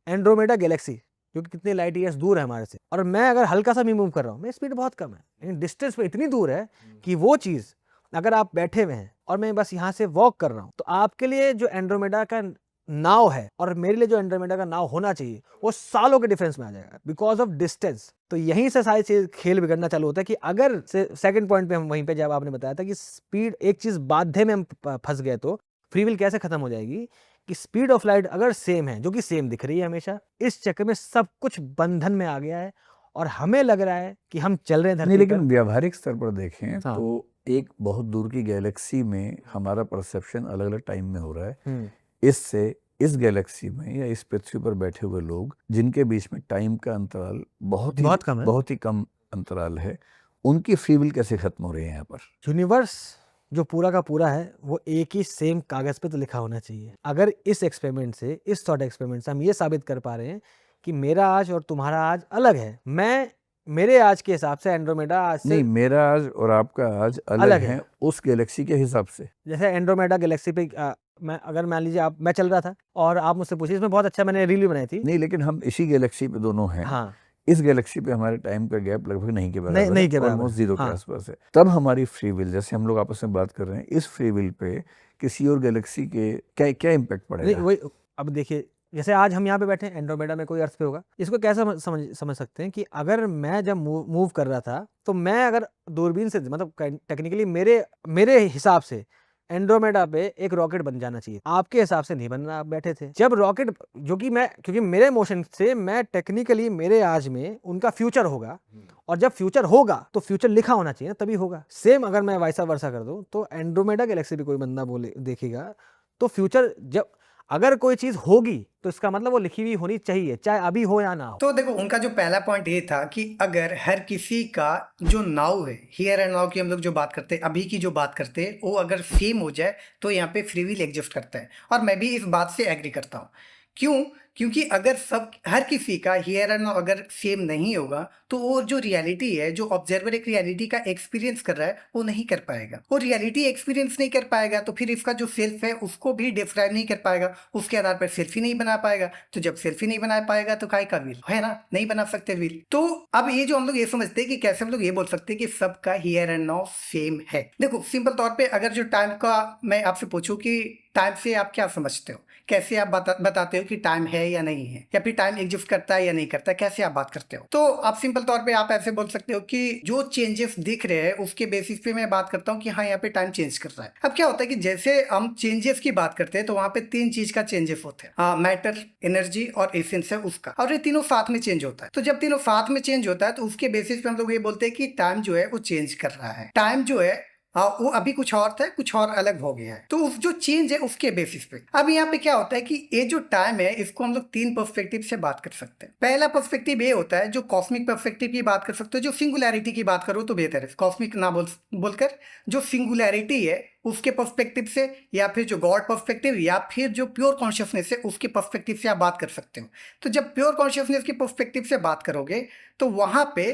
Speaker 2: एंड्रोमेडा गैलेक्सी जो कि कितने लाइट ईयर्स दूर है हमारे से, और मैं अगर हल्का सा भी मूव कर रहा हूँ, मेरी स्पीड बहुत कम है, लेकिन डिस्टेंस पे इतनी दूर है कि वो चीज अगर आप बैठे हुए हैं और मैं बस यहाँ से वॉक कर रहा हूँ, तो आपके लिए जो एंड्रोमेडा का नाव है और मेरे लिए जो एंड्रोमेडा का नाव होना चाहिए वो सालों के डिफरेंस में आ जाएगा, बिकॉज ऑफ डिस्टेंस। तो यहीं से सारी चीज खेल बिगड़ना चालू होता है कि अगर सेकंड पॉइंट पे हम वहीं पे जब आपने बताया था कि स्पीड एक चीज बाध्य में हम फंस गए तो फ्री विल कैसे खत्म हो जाएगी। कि स्पीड ऑफ लाइट अगर सेम है, जो कि सेम दिख रही है हमेशा, इस चक्कर में सब कुछ बंधन में आ गया है और हमें लग रहा है कि हम चल रहे हैं धरती
Speaker 1: नहीं,
Speaker 2: पर।
Speaker 1: लेकिन व्यावहारिक स्तर पर देखें
Speaker 2: हाँ।
Speaker 1: तो एक बहुत दूर की गैलेक्सी में हमारा परसेप्शन अलग अलग टाइम में हो रहा है। इससे इस गैलेक्सी में या इस पृथ्वी पर बैठे हुए लोग जिनके बीच में टाइम का अंतराल बहुत ही कम अंतराल है, उनकी फ्री विल कैसे खत्म हो रही है यहाँ पर?
Speaker 2: यूनिवर्स जो पूरा का पूरा है वो एक ही सेम कागज पे तो लिखा होना चाहिए। अगर इस एक्सपेरिमेंट से, इस थॉट एक्सपेरिमेंट से हम ये साबित कर पा रहे हैं कि मेरा आज और तुम्हारा आज अलग है, मैं मेरे आज के हिसाब से एंड्रोमेडा आज से
Speaker 1: नहीं, मेरा आज और आपका आज अलग है उस गैलेक्सी के हिसाब से।
Speaker 2: जैसे एंड्रोमेडा गैलेक्सी पे मैं अगर मान लीजिए मैं चल रहा था और आप मुझसे पूछिए, इसमें बहुत अच्छा मैंने रील भी बनाई थी।
Speaker 1: नहीं, लेकिन हम इसी गैलेक्सी पे दोनों हैं।
Speaker 2: हाँ,
Speaker 1: इस गैलेक्सी पे हमारे टाइम का गैप लगभग नहीं के बराबर
Speaker 2: नहीं
Speaker 1: है,
Speaker 2: के बराबर
Speaker 1: ऑलमोस्ट
Speaker 2: है।
Speaker 1: जीरो के
Speaker 2: हाँ,
Speaker 1: आसपास है। तब हमारी फ्री विल, जैसे हम लोग आपस में बात कर रहे हैं, इस फ्री विल पे किसी और गैलेक्सी के क्या क्या इम्पैक्ट
Speaker 2: नहीं
Speaker 1: पड़ेगा?
Speaker 2: वही, अब देखिए जैसे आज हम यहाँ पे बैठे हैं, एंड्रोमेडा में कोई अर्थ पे होगा। इसको कैसे समझ सकते हैं कि अगर मैं जब मूव कर रहा था, तो मैं अगर दूरबीन से, मतलब टेक्निकली मेरे हिसाब से एंड्रोमेडा पे एक रॉकेट बन जाना चाहिए। आपके हिसाब से नहीं बन रहा, आप बैठे थे जब रॉकेट, जो कि मैं, क्योंकि मेरे मोशन से मैं टेक्निकली मेरे आज में उनका फ्यूचर होगा, और जब फ्यूचर होगा तो फ्यूचर लिखा होना चाहिए ना, तभी होगा। सेम अगर मैं वैसा वर्सा कर दूं, तो एंड्रोमेडा गैलेक्सी भी कोई बंदा बोले देखेगा, तो फ्यूचर जब अगर कोई चीज होगी तो इसका मतलब वो लिखी हुई होनी चाहिए, चाहे अभी हो या ना हो।
Speaker 3: तो देखो, उनका जो पहला पॉइंट ये था कि अगर हर किसी का जो नाउ है, हियर एंड नाउ की हम लोग जो बात करते हैं, अभी की जो बात करते हैं, वो अगर सेम हो जाए तो यहाँ पे फ्री विल एग्जिस्ट करता है। और मैं भी इस बात से एग्री करता हूँ। क्यों? क्योंकि अगर हर किसी का हियर एंड नाउ अगर सेम नहीं होगा, तो वो जो रियलिटी है, जो ऑब्जर्वर एक रियलिटी का एक्सपीरियंस कर रहा है, वो नहीं कर पाएगा। वो रियलिटी एक्सपीरियंस नहीं कर पाएगा तो फिर इसका जो सेल्फ है उसको भी डिस्क्राइब नहीं कर पाएगा, उसके आधार पर सेल्फ ही नहीं बना पाएगा। तो जब सेल्फ ही नहीं बना पाएगा तो काय का विल है ना, नहीं बना सकते विल। तो अब ये जो हम लोग ये समझते हैं कि कैसे हम लोग ये बोल सकते हैं कि सबका हियर एंड नाउ सेम है। देखो, सिंपल तौर पे अगर जो टाइम का मैं आपसे पूछूं कि टाइम से आप क्या समझते हो, कैसे आप बताते हो कि टाइम है या नहीं है, या फिर टाइम एग्जिस्ट करता है या नहीं करता, कैसे आप बात करते हो? तो आप सिंपल तौर पे आप ऐसे बोल सकते हो कि जो चेंजेस दिख रहे हैं उसके बेसिस पे मैं बात करता हूँ कि हाँ, यहाँ पे टाइम चेंज कर रहा है। अब क्या होता है कि जैसे हम चेंजेस की बात करते हैं तो वहां पे 3 चीज का चेंजेस होते हैं, मैटर, एनर्जी और एसेंस है उसका, और ये तीनों साथ में चेंज होता है। तो जब तीनों साथ में चेंज होता है तो उसके बेसिस पे हम लोग ये बोलते हैं कि टाइम जो है वो चेंज कर रहा है। टाइम जो है वो अभी कुछ और था, कुछ और अलग हो गया है। तो उस जो चेंज है उसके बेसिस पे अब यहाँ पे क्या होता है कि ये जो टाइम है इसको हम लोग 3 पर्सपेक्टिव से बात कर सकते हैं। पहला पर्सपेक्टिव ये होता है जो कॉस्मिक पर्सपेक्टिव की बात कर सकते हो, जो सिंगुलैरिटी की बात करो तो बेहतर है, कॉस्मिक ना बोलकर जो सिंगुलैरिटी है उसके पर्सपेक्टिव से, या फिर जो गॉड पर्सपेक्टिव, या फिर जो प्योर कॉन्शियसनेस है उसके पर्सपेक्टिव से आप बात कर सकते हो। तो जब प्योर कॉन्शियसनेस के पर्सपेक्टिव से बात करोगे तो वहां पे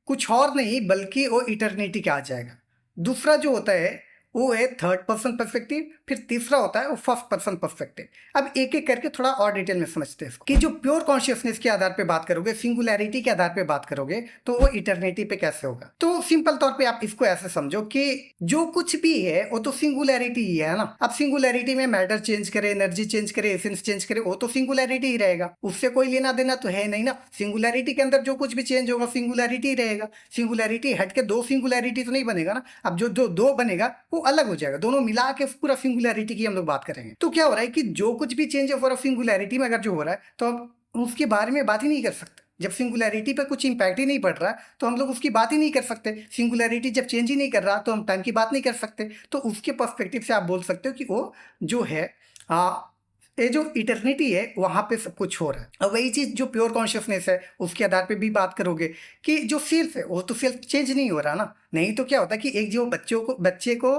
Speaker 3: कुछ और नहीं बल्कि वो इटर्निटी का आ जाएगा। दूसरा जो होता है वो है थर्ड पर्सन पर्सपेक्टिव, फिर तीसरा होता है वो फर्स्ट पर्सन पर्सपेक्टिव। अब एक एक करके थोड़ा और डिटेल में समझते हैं इसको कि जो प्योर कॉन्शियसनेस के आधार पे बात करोगे, सिंगुलैरिटी के आधार पे बात करोगे, तो वो इटर्निटी पे कैसे होगा। तो सिंपल तौर पे आप इसको ऐसे समझो कि जो कुछ भी है वो तो सिंगुलैरिटी ही है ना। अब सिंगुलैरिटी में मैटर चेंज करे, एनर्जी चेंज करे, एसेंस चेंज करे, वो तो सिंगुलैरिटी ही रहेगा, उससे कोई लेना देना तो है नहीं ना। सिंगुलैरिटी के अंदर जो कुछ भी चेंज होगा सिंगुलैरिटी ही रहेगा। सिंगुलैरिटी हट के 2 सिंगुलैरिटी तो नहीं बनेगा ना। अब जो दो बनेगा वो अलग हो जाएगा, दोनों मिला के पूरा सिंगुलैरिटी की हम लोग बात करेंगे। तो क्या हो रहा है कि जो कुछ भी चेंज हो रहा है सिंगुलैरिटी में अगर जो हो रहा है तो अब उसके बारे में बात ही नहीं कर सकते। जब सिंगुलैरिटी पर कुछ इंपैक्ट ही नहीं पड़ रहा तो हम लोग उसकी बात ही नहीं कर सकते। सिंगुलैरिटी जब चेंज ही नहीं कर रहा तो हम टाइम की बात नहीं कर सकते। तो उसके पर्सपेक्टिव से आप बोल सकते हो कि वो जो है ये जो इटर्निटी है वहां पे सब कुछ हो रहा है। और वही चीज जो प्योर कॉन्शियसनेस है उसके आधार पे भी बात करोगे कि जो सेल्फ है वो तो सेल्फ चेंज नहीं हो रहा ना। नहीं तो क्या होता है कि एक जो बच्चे को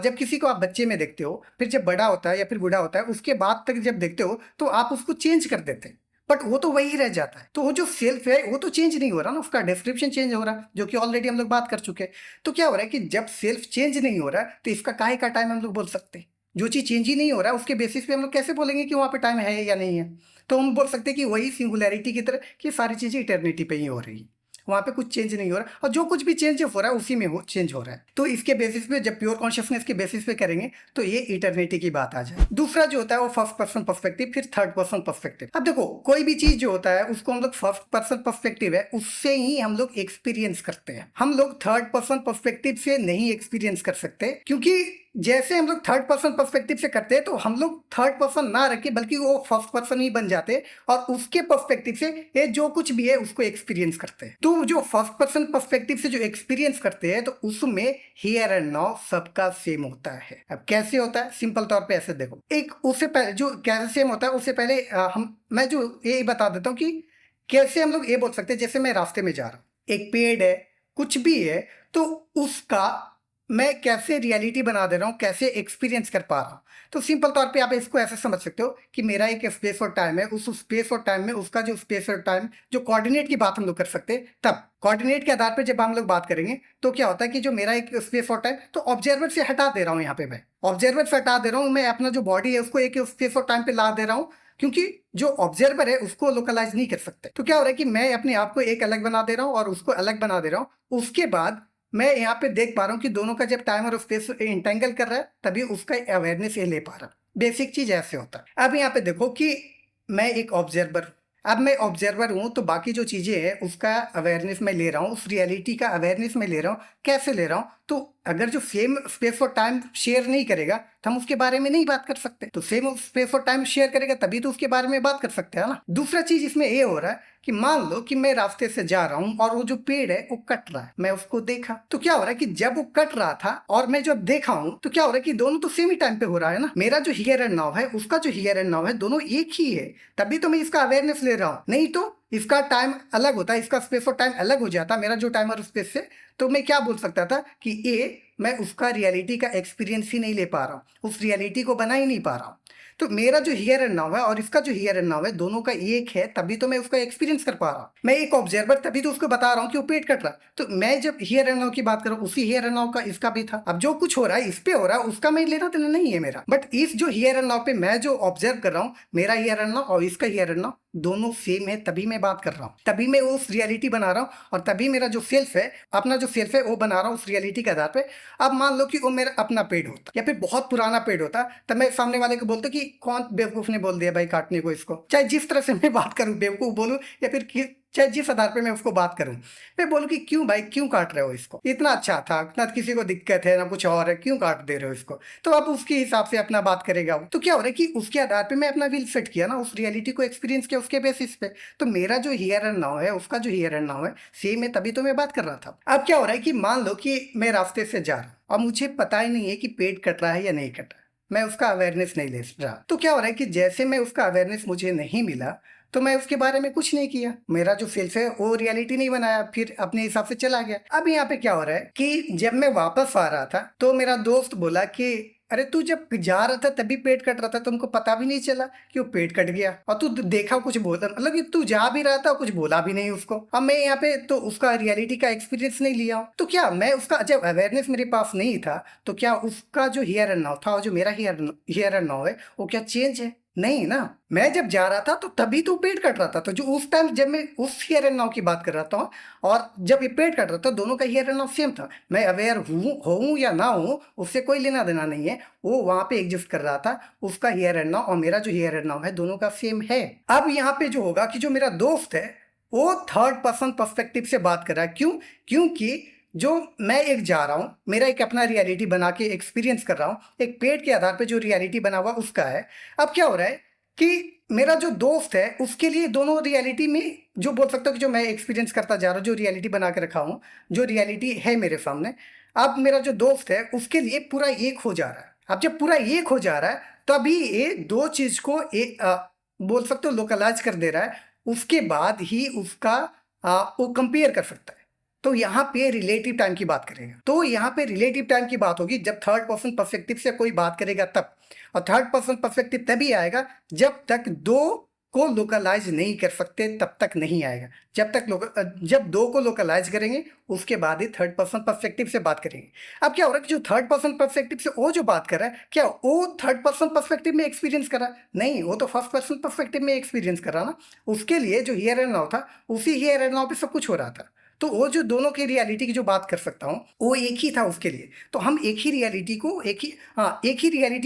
Speaker 3: जब किसी को आप बच्चे में देखते हो, फिर जब बड़ा होता है या फिर बूढ़ा होता है उसके बाद तक जब देखते हो तो आप उसको चेंज कर देते हैं, बट वो तो वही रह जाता है। तो वो जो सेल्फ है वो तो चेंज नहीं हो रहा ना, उसका डिस्क्रिप्शन चेंज हो रहा है, जो कि ऑलरेडी हम लोग बात कर चुके हैं। तो क्या हो रहा है कि जब सेल्फ चेंज नहीं हो रहा तो इसका काहे का टाइम हम लोग बोल सकते हैं। जो चीज चेंज ही नहीं हो रहा है उसके बेसिस पे हम लोग कैसे बोलेंगे कि वहां पे टाइम है या नहीं है। तो हम बोल सकते हैं कि वही सिंगुलैरिटी की तरह कि सारी चीजें इटर्निटी पे ही हो रही है, वहां पे कुछ चेंज नहीं हो रहा, और जो कुछ भी चेंज हो रहा है उसी में चेंज हो रहा है। तो इसके बेसिस पे जब प्योर कॉन्शियसनेस के बेसिस पे करेंगे तो ये इटर्निटी की बात आ जाए। दूसरा जो होता है वो फर्स्ट पर्सन पर्सपेक्टिव, फिर थर्ड पर्सन पर्सपेक्टिव। अब देखो, कोई भी चीज जो होता है उसको हम लोग फर्स्ट पर्सन पर्सपेक्टिव है उससे ही हम लोग एक्सपीरियंस करते हैं। हम लोग थर्ड पर्सन पर्सपेक्टिव से नहीं एक्सपीरियंस कर सकते, क्योंकि जैसे हम लोग थर्ड पर्सन पर्सपेक्टिव से करते हैं तो हम लोग थर्ड पर्सन ना रखे बल्कि वो फर्स्ट पर्सन ही बन जाते और उसके पर्सपेक्टिव से ये जो कुछ भी है उसको एक्सपीरियंस करते हैं। तो जो फर्स्ट पर्सन पर्सपेक्टिव से जो एक्सपीरियंस करते हैं तो उसमें हियर एंड नाउ सबका सेम होता है। अब कैसे होता है, सिंपल तौर पे ऐसे देखो, एक उससे पहले जो कैसे सेम होता है उससे पहले मैं जो ये बता देता हूँ कि कैसे हम लोग ये बोल सकते हैं। जैसे मैं रास्ते में जा रहा हूँ, एक पेड़ है, कुछ भी है, तो उसका मैं कैसे रियलिटी बना दे रहा हूँ, कैसे एक्सपीरियंस कर पा रहा हूँ। तो सिंपल तौर पे आप इसको ऐसे समझ सकते हो कि मेरा एक स्पेस और टाइम है, उस स्पेस और टाइम में उसका जो स्पेस और टाइम जो कोऑर्डिनेट की बात हम लोग कर सकते हैं, तब कोऑर्डिनेट के आधार पर जब हम लोग बात करेंगे तो क्या होता है कि जो मेरा एक स्पेस और टाइम, तो ऑब्जर्वर से हटा दे रहा हूँ, यहाँ पे मैं ऑब्जर्वर से हटा दे रहा हूँ, मैं अपना जो बॉडी है उसको एक स्पेस और टाइम पे ला दे रहा हूँ, क्योंकि जो ऑब्जर्वर है उसको लोकलाइज नहीं कर सकते। तो क्या हो रहा है कि मैं अपने आप को एक अलग बना दे रहा हूँ और उसको अलग बना दे रहा हूँ। उसके बाद मैं यहाँ पे देख पा रहा हूँ कि दोनों का जब टाइम और स्पेस इंटेंगल कर रहा है तभी उसका अवेयरनेस ये ले पा रहा है। बेसिक चीज ऐसे होता है। अब यहाँ पे देखो कि मैं एक ऑब्जर्वर हूँ, अब मैं ऑब्जर्वर हूँ तो बाकी जो चीजें हैं उसका अवेयरनेस मैं ले रहा हूँ, उस रियलिटी का अवेयरनेस मैं ले रहा हूँ। कैसे ले रहा हूँ? तो अगर जो सेम स्पेस और टाइम शेयर नहीं करेगा तो हम उसके बारे में नहीं बात कर सकते। तो सेम स्पेस और टाइम शेयर करेगा तभी तो उसके बारे में बात कर सकते हैं ना। दूसरा चीज इसमें ये हो रहा है कि मान लो कि मैं रास्ते से जा रहा हूँ और वो जो पेड़ है वो कट रहा है, मैं उसको देखा, तो क्या हो रहा है कि जब वो कट रहा था और मैं जब देखा हूँ तो क्या हो रहा है कि दोनों तो सेम ही टाइम पे हो रहा है ना। मेरा जो हियर एंड नाउ है, उसका जो हियर एंड नाउ है, दोनों एक ही है, तभी तो मैं इसका अवेयरनेस ले रहा हूँ। नहीं तो इसका टाइम अलग होता, इसका स्पेस और टाइम अलग हो जाता, मेरा जो टाइम और स्पेस से, तो मैं क्या बोल सकता था कि ये मैं उसका रियलिटी का एक्सपीरियंस ही नहीं ले पा रहा हूँ, उस रियलिटी को बना ही नहीं पा रहा हूँ। तो मेरा जो हियर एंड नाउ है और इसका जो हियर एंड नाउ है, दोनों का एक है, तभी तो मैं उसका एक्सपीरियंस कर पा रहा हूँ। मैं एक ऑब्जर्वर तभी तो उसको बता रहा हूँ कि वो पेट कट रहा है। तो मैं जब हियर एंड नाउ की बात करूँ, उसी हियर एंड नाउ का इसका भी था। अब जो कुछ हो रहा है इस पे हो रहा है, उसका मैं लेना देना नहीं है मेरा, बट इस जो हियर एंड नाउ पे मैं जो ऑब्जर्व कर रहा हूँ, मेरा हियर एंड नाउ और इसका हियर एंड नाउ दोनों सेम है, तभी मैं बात कर रहा हूँ, तभी मैं उस रियलिटी बना रहा हूँ, और तभी मेरा जो सेल्फ है, अपना जो सेल्फ है वो बना रहा हूँ उस रियलिटी के आधार पे। अब मान लो कि वो मेरा अपना पेड़ होता या फिर बहुत पुराना पेड़ होता, तब मैं सामने वाले को बोलता कि कौन बेवकूफ ने बोल दिया भाई काटने को इसको। चाहे जिस तरह से मैं बात करूँ, बेवकूफ बोलूँ या फिर चाहे जिस आधार पे मैं उसको बात करूं, मैं बोलूं कि क्यों भाई क्यों काट रहे हो इसको, इतना अच्छा था, ना किसी को दिक्कत है ना कुछ और है, क्यों काट दे रहे हो इसको। तो अब उसके हिसाब से अपना बात करेगा वो। तो क्या हो रहा है कि उसके आधार पे मैं अपना विल सेट किया ना, उस रियलिटी को एक्सपीरियंस किया उसके बेसिस पे। तो मेरा जो हियर एंड नाउ है, उसका जो हियर एंड नाउ है सेम है, तभी तो मैं बात कर रहा था। अब क्या हो रहा है कि मान लो कि मैं रास्ते से जा रहा हूँ और मुझे पता ही नहीं है कि पेट कट रहा है या नहीं कट रहा, मैं उसका अवेयरनेस नहीं ले रहा। तो क्या हो रहा है कि जैसे मैं उसका अवेयरनेस मुझे नहीं मिला तो मैं उसके बारे में कुछ नहीं किया, मेरा जो सेल्फ है वो रियलिटी नहीं बनाया, फिर अपने हिसाब से चला गया। अब यहाँ पे क्या हो रहा है कि जब मैं वापस आ रहा था तो मेरा दोस्त बोला कि अरे तू जब जा रहा था तभी पेट कट रहा था, तुमको पता भी नहीं चला कि वो पेट कट गया, और तू देखा कुछ बोला, मतलब कि तू जा भी रहा था कुछ बोला भी नहीं उसको। अब मैं यहाँ पे तो उसका रियलिटी का एक्सपीरियंस नहीं लिया हूँ, तो क्या मैं उसका जब अवेयरनेस मेरे पास नहीं था तो क्या उसका जो हियर एंड नाउ था और जो मेरा हियर एंड नाउ है वो क्या चेंज है? नहीं ना। मैं जब जा रहा था तो तभी तो पेट कट रहा था, तो जो उस टाइम जब मैं उस हियर एंड नाउ की बात कर रहा था और जब ये पेट कट रहा था, दोनों का हियर एंड नाउ सेम था। मैं अवेयर हूँ या ना हूँ उससे कोई लेना देना नहीं है, वो वहां पे एग्जिस्ट कर रहा था, उसका हियर एंड नाउ और मेरा जो हियर एंड नाउ है दोनों का सेम है। अब यहाँ पे जो होगा कि जो मेरा दोस्त है वो थर्ड पर्सन पर्सपेक्टिव से बात कर रहा है। क्यों? क्योंकि जो मैं एक जा रहा हूँ, मेरा एक अपना रियलिटी बना के एक्सपीरियंस कर रहा हूँ, एक पेट के आधार पे जो रियलिटी बना हुआ उसका है। अब क्या हो रहा है कि मेरा जो दोस्त है उसके लिए दोनों रियलिटी में जो बोल सकता हूँ कि जो मैं एक्सपीरियंस करता जा रहा हूँ, जो रियलिटी बना के रखा हूँ, जो रियलिटी है मेरे सामने, अब मेरा जो दोस्त है उसके लिए पूरा एक हो जा रहा है। अब जब पूरा एक हो जा रहा है तभी ये दो चीज को बोल सकते हो लोकलाइज कर दे रहा है, उसके बाद ही उसका वो कंपेयर कर सकता है। तो यहाँ पे रिलेटिव टाइम की बात करेगा, तो यहाँ पे रिलेटिव टाइम की बात होगी जब थर्ड पर्सन पर्सपेक्टिव से कोई बात करेगा तब, और थर्ड पर्सन पर्सपेक्टिव तभी आएगा जब तक दो को लोकलाइज नहीं कर सकते, तब तक नहीं आएगा। जब दो को लोकलाइज करेंगे उसके बाद ही थर्ड पर्सन पर्सपेक्टिव से बात करेंगे। अब क्या हो रहा है कि जो थर्ड पर्सन पर्सपेक्टिव से वो जो बात कर रहा है, क्या वो थर्ड पर्सन पर्सपेक्टिव में एक्सपीरियंस कर रहा है? नहीं, वो तो फर्स्ट पर्सन पर्सपेक्टिव में एक्सपीरियंस कर रहा ना। उसके लिए जो हियर एंड नाउ था उसी हियर एंड नाउ पे सब कुछ हो रहा था। तो वो जो दोनों की रियलिटी की जो बात कर सकता हूँ वो एक ही था उसके लिए। तो हम एक ही रियलिटी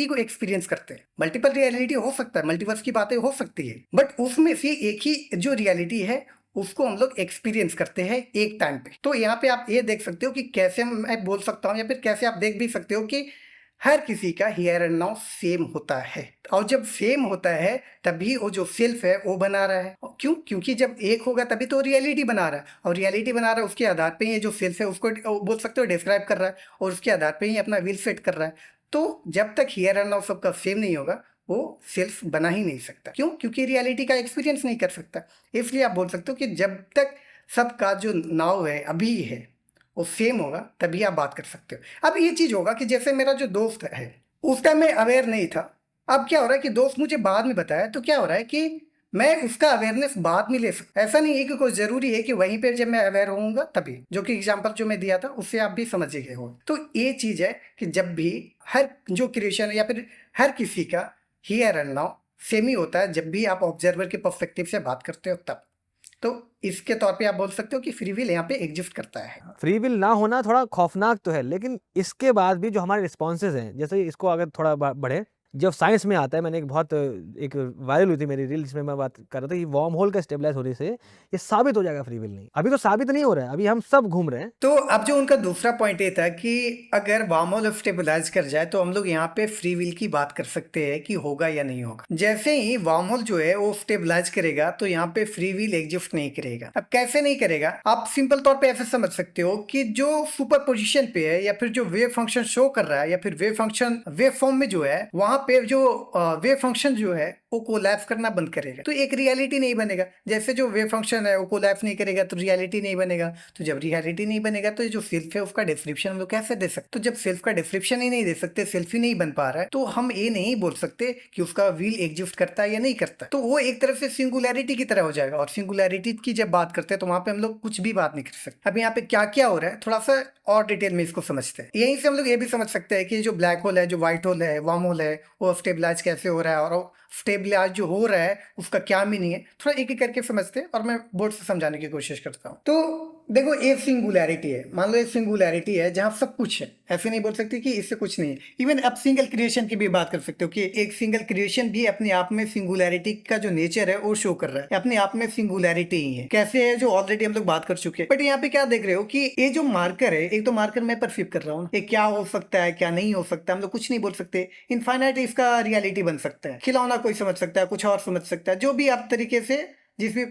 Speaker 3: को एक्सपीरियंस करते हैं। मल्टीपल रियलिटी हो सकता है, मल्टीवर्स की बातें हो सकती है, बट उसमें से एक ही जो रियलिटी है उसको हम लोग एक्सपीरियंस करते हैं एक टाइम पे। तो यहाँ पे आप ये देख सकते हो कि कैसे मैं बोल सकता हूँ, या फिर कैसे आप देख भी सकते हो कि हर किसी का हियर एंड नाउ सेम होता है, और जब सेम होता है तभी वो जो सेल्फ है वो बना रहा है। क्यों? क्योंकि जब एक होगा तभी तो रियलिटी बना रहा है, और रियलिटी बना रहा है उसके आधार पे ही जो सेल्फ है उसको बोल सकते हो डिस्क्राइब कर रहा है, और उसके आधार पे ही अपना विल सेट कर रहा है। तो जब तक हियर एंड नाउ सबका सेम नहीं होगा वो सेल्फ बना ही नहीं सकता। क्यों? क्योंकि रियलिटी का एक्सपीरियंस नहीं कर सकता। इसलिए आप बोल सकते हो कि जब तक सबका जो नाउ है अभी है वो सेम होगा, तभी आप बात कर सकते हो। अब ये चीज़ होगा कि जैसे मेरा जो दोस्त है उस टाइम मैं अवेयर नहीं था, अब क्या हो रहा है कि दोस्त मुझे बाद में बताया, तो क्या हो रहा है कि मैं उसका अवेयरनेस बाद में ले सकता। ऐसा नहीं है कि कोई ज़रूरी है कि वहीं पे जब मैं अवेयर होऊंगा तभी, जो कि एग्जांपल जो मैं दिया था उससे आप भी समझ गए हो। तो ये चीज़ है कि जब भी हर जो क्रिएशन या फिर हर किसी का हियर एंड नाउ सेम ही होता है, जब भी आप ऑब्जर्वर के पर्सपेक्टिव से बात करते हो तब। तो इसके तौर पे आप बोल सकते हो कि फ्री विल यहाँ पे एग्जिस्ट करता है।
Speaker 2: फ्री विल ना होना थोड़ा खौफनाक तो है, लेकिन इसके बाद भी जो हमारे रिस्पॉन्सेज हैं, जैसे इसको अगर थोड़ा बढ़े, जब साइंस में आता है, मैंने एक वायरल हुई थी मेरी रील जिसमें मैं बात कर रहा था कि वार्म होल का स्टेबलाइज होने से ये साबित हो जाएगा फ्री विल नहीं। अभी तो साबित नहीं हो रहा है, अभी हम सब घूम रहे हैं।
Speaker 3: तो अब जो उनका दूसरा पॉइंट ये था कि अगर वार्म होल स्टेबलाइज कर जाए तो हम लोग यहाँ पे फ्री विल की बात कर सकते हैं कि होगा या नहीं होगा। जैसे ही वार्म होल जो है वो स्टेबलाइज करेगा तो यहाँ पे फ्री विल एग्जिस्ट नहीं करेगा। अब कैसे नहीं करेगा, आप सिंपल तौर पे ऐसे समझ सकते हो कि जो सुपर पोजिशन पे है या फिर जो वेव फंक्शन शो कर रहा है या फिर वेव फॉर्म में जो है वहां पे जो वेव फंक्शन जो है वो कोलैप्स करना बंद करेगा, तो एक रियलिटी नहीं बनेगा। जैसे जो वेव फंक्शन है वो कोलैप्स नहीं करेगा तो रियलिटी नहीं बनेगा। तो जब रियलिटी नहीं बनेगा तो जो सेल्फ है उसका डिस्क्रिप्शन हम लोग कैसे दे सकते? तो जब सेल्फ का डिस्क्रिप्शन ही नहीं दे सकते, सेल्फ ही नहीं बन पा रहा है, तो हम ये नहीं बोल सकते कि उसका व्हील एग्जिस्ट करता है या नहीं करता। तो वो एक तरफ से सिंगुलैरिटी की तरह हो जाएगा, और सिंगुलैरिटी की जब बात करते हैं तो वहां पे हम लोग कुछ भी बात नहीं कर सकते। अब यहाँ पे क्या क्या हो रहा है थोड़ा सा और डिटेल में इसको समझते हैं। यहीं से हम लोग ये भी समझ सकते हैं कि जो ब्लैक होल है, जो व्हाइट होल है, वार्म होल है, वो स्टेबलाइज कैसे हो रहा है, और स्टेबलाइज जो हो रहा है उसका क्या मीनिंग है, थोड़ा एक एक करके समझते हैं और मैं बोर्ड से समझाने की कोशिश करता हूँ। तो देखो एक सिंगुलैरिटी है, मान लो एक सिंगुलैरिटी है जहाँ सब कुछ है, ऐसे नहीं बोल सकते कि इससे कुछ नहीं है। इवन आप सिंगल क्रिएशन की भी बात कर सकते हो कि एक सिंगल क्रिएशन भी अपने आप में सिंगुलैरिटी का जो नेचर है वो शो कर रहा है, अपने आप में सिंगुलैरिटी ही है। कैसे है जो ऑलरेडी हम लोग बात कर चुके हैं। बट यहाँ पे क्या देख रहे हो कि ये जो मार्कर है, एक तो मार्कर मैं परसीव कर रहा हूँ, ये क्या हो सकता है क्या नहीं हो सकता हम लोग कुछ नहीं बोल सकते। इनफाइनाइट इसका रियलिटी बन सकता है, खिलौना कोई समझ सकता है, कुछ और समझ सकता है, जो भी आप तरीके से जिस भी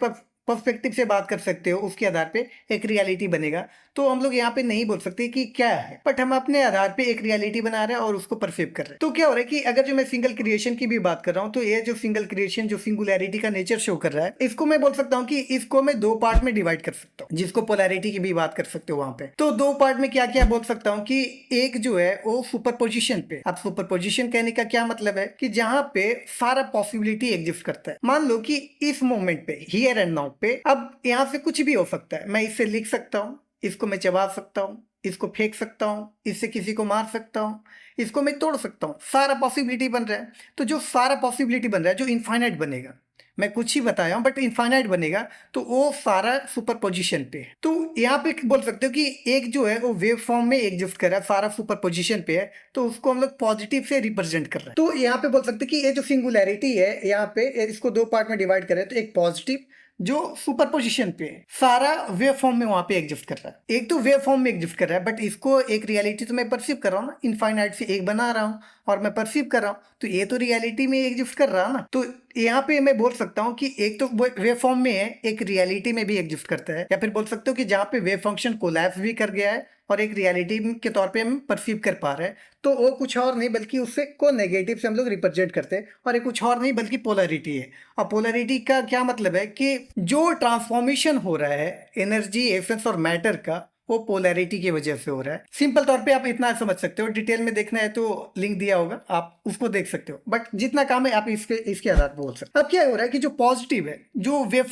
Speaker 3: पर्सपेक्टिव से बात कर सकते हो उसके आधार पे एक रियलिटी बनेगा। तो हम लोग यहाँ पे नहीं बोल सकते कि क्या है, बट हम अपने आधार पे एक रियलिटी बना रहे हैं और उसको परसीव कर रहे हैं। तो क्या हो रहा है कि अगर जो मैं सिंगल क्रिएशन की भी बात कर रहा हूँ, तो ये जो सिंगल क्रिएशन जो सिंगुलैरिटी का नेचर शो कर रहा है, इसको मैं बोल सकता हूँ कि इसको मैं दो पार्ट में डिवाइड कर सकता हूँ, जिसको पोलैरिटी की भी बात कर सकते हो वहां पे। तो दो पार्ट में क्या क्या बोल सकता हूँ कि एक जो है वो सुपरपोजिशन पे। अब सुपरपोजिशन कहने का क्या मतलब है कि जहां पे सारा पॉसिबिलिटी एग्जिस्ट करता है। मान लो कि इस मोमेंट पे, हियर एंड नाउ पे, अब यहाँ से कुछ भी हो सकता है। मैं इससे लिख सकता हूँ, इसको मैं चबा सकता हूँ, इसको फेंक सकता हूँ, इससे किसी को मार सकता हूँ, इसको मैं तोड़ सकता हूँ। सारा पॉसिबिलिटी बन रहा है। तो जो सारा पॉसिबिलिटी बन रहा है, जो इनफाइनाइट बनेगा, मैं कुछ ही बताया हूँ बट इनफाइनाइट बनेगा, तो वो सारा सुपर पोजिशन पे है। तो यहाँ पे बोल सकते हो कि एक जो है वो वेव फॉर्म में एग्जिस्ट कर रहा है, सारा सुपर पोजिशन पे है, तो उसको हम लोग पॉजिटिव से रिप्रेजेंट कर रहे हैं। तो यहाँ पे बोल सकते हैं कि ये जो सिंगुलैरिटी है, यहाँ पे इसको दो पार्ट में डिवाइड करें तो एक पॉजिटिव जो सुपर पोजिशन पे सारा वेव फॉर्म में वहां पे एग्जिस्ट कर रहा है। एक तो वेव फॉर्म में एग्जिस्ट कर रहा है, बट इसको एक रियलिटी तो मैं परसीव कर रहा हूँ ना, इनफाइनाइट से एक बना रहा हूँ और मैं परसीव कर रहा हूँ, तो ये तो रियलिटी में एग्जिस्ट कर रहा है ना। तो यहाँ पे मैं बोल सकता हूँ कि एक तो वेव फॉर्म में है, एक रियलिटी में भी एग्जिस्ट करता है। या फिर बोल सकते हो कि जहाँ पे वेव फंक्शन कोलैप्स भी कर गया है और एक रियलिटी के तौर पे हम परसीव कर पा रहे हैं, तो वो कुछ और नहीं बल्कि उससे को नेगेटिव से हम लोग रिप्रेजेंट करते हैं, और ये कुछ और नहीं बल्कि पोलैरिटी है। और पोलैरिटी का क्या मतलब है कि जो ट्रांसफॉर्मेशन हो रहा है एनर्जी, एसेंस और मैटर का, वो पोलैरिटी की वजह से हो रहा है। सिंपल तौर पे आप इतना समझ सकते हो, डिटेल में देखना है तो लिंक दिया होगा, आप उसको देख सकते हो, बट जितना काम है आप इसके आधार पर बोल सकते हो। अब क्या हो रहा है कि जो पॉजिटिव है, जो वेव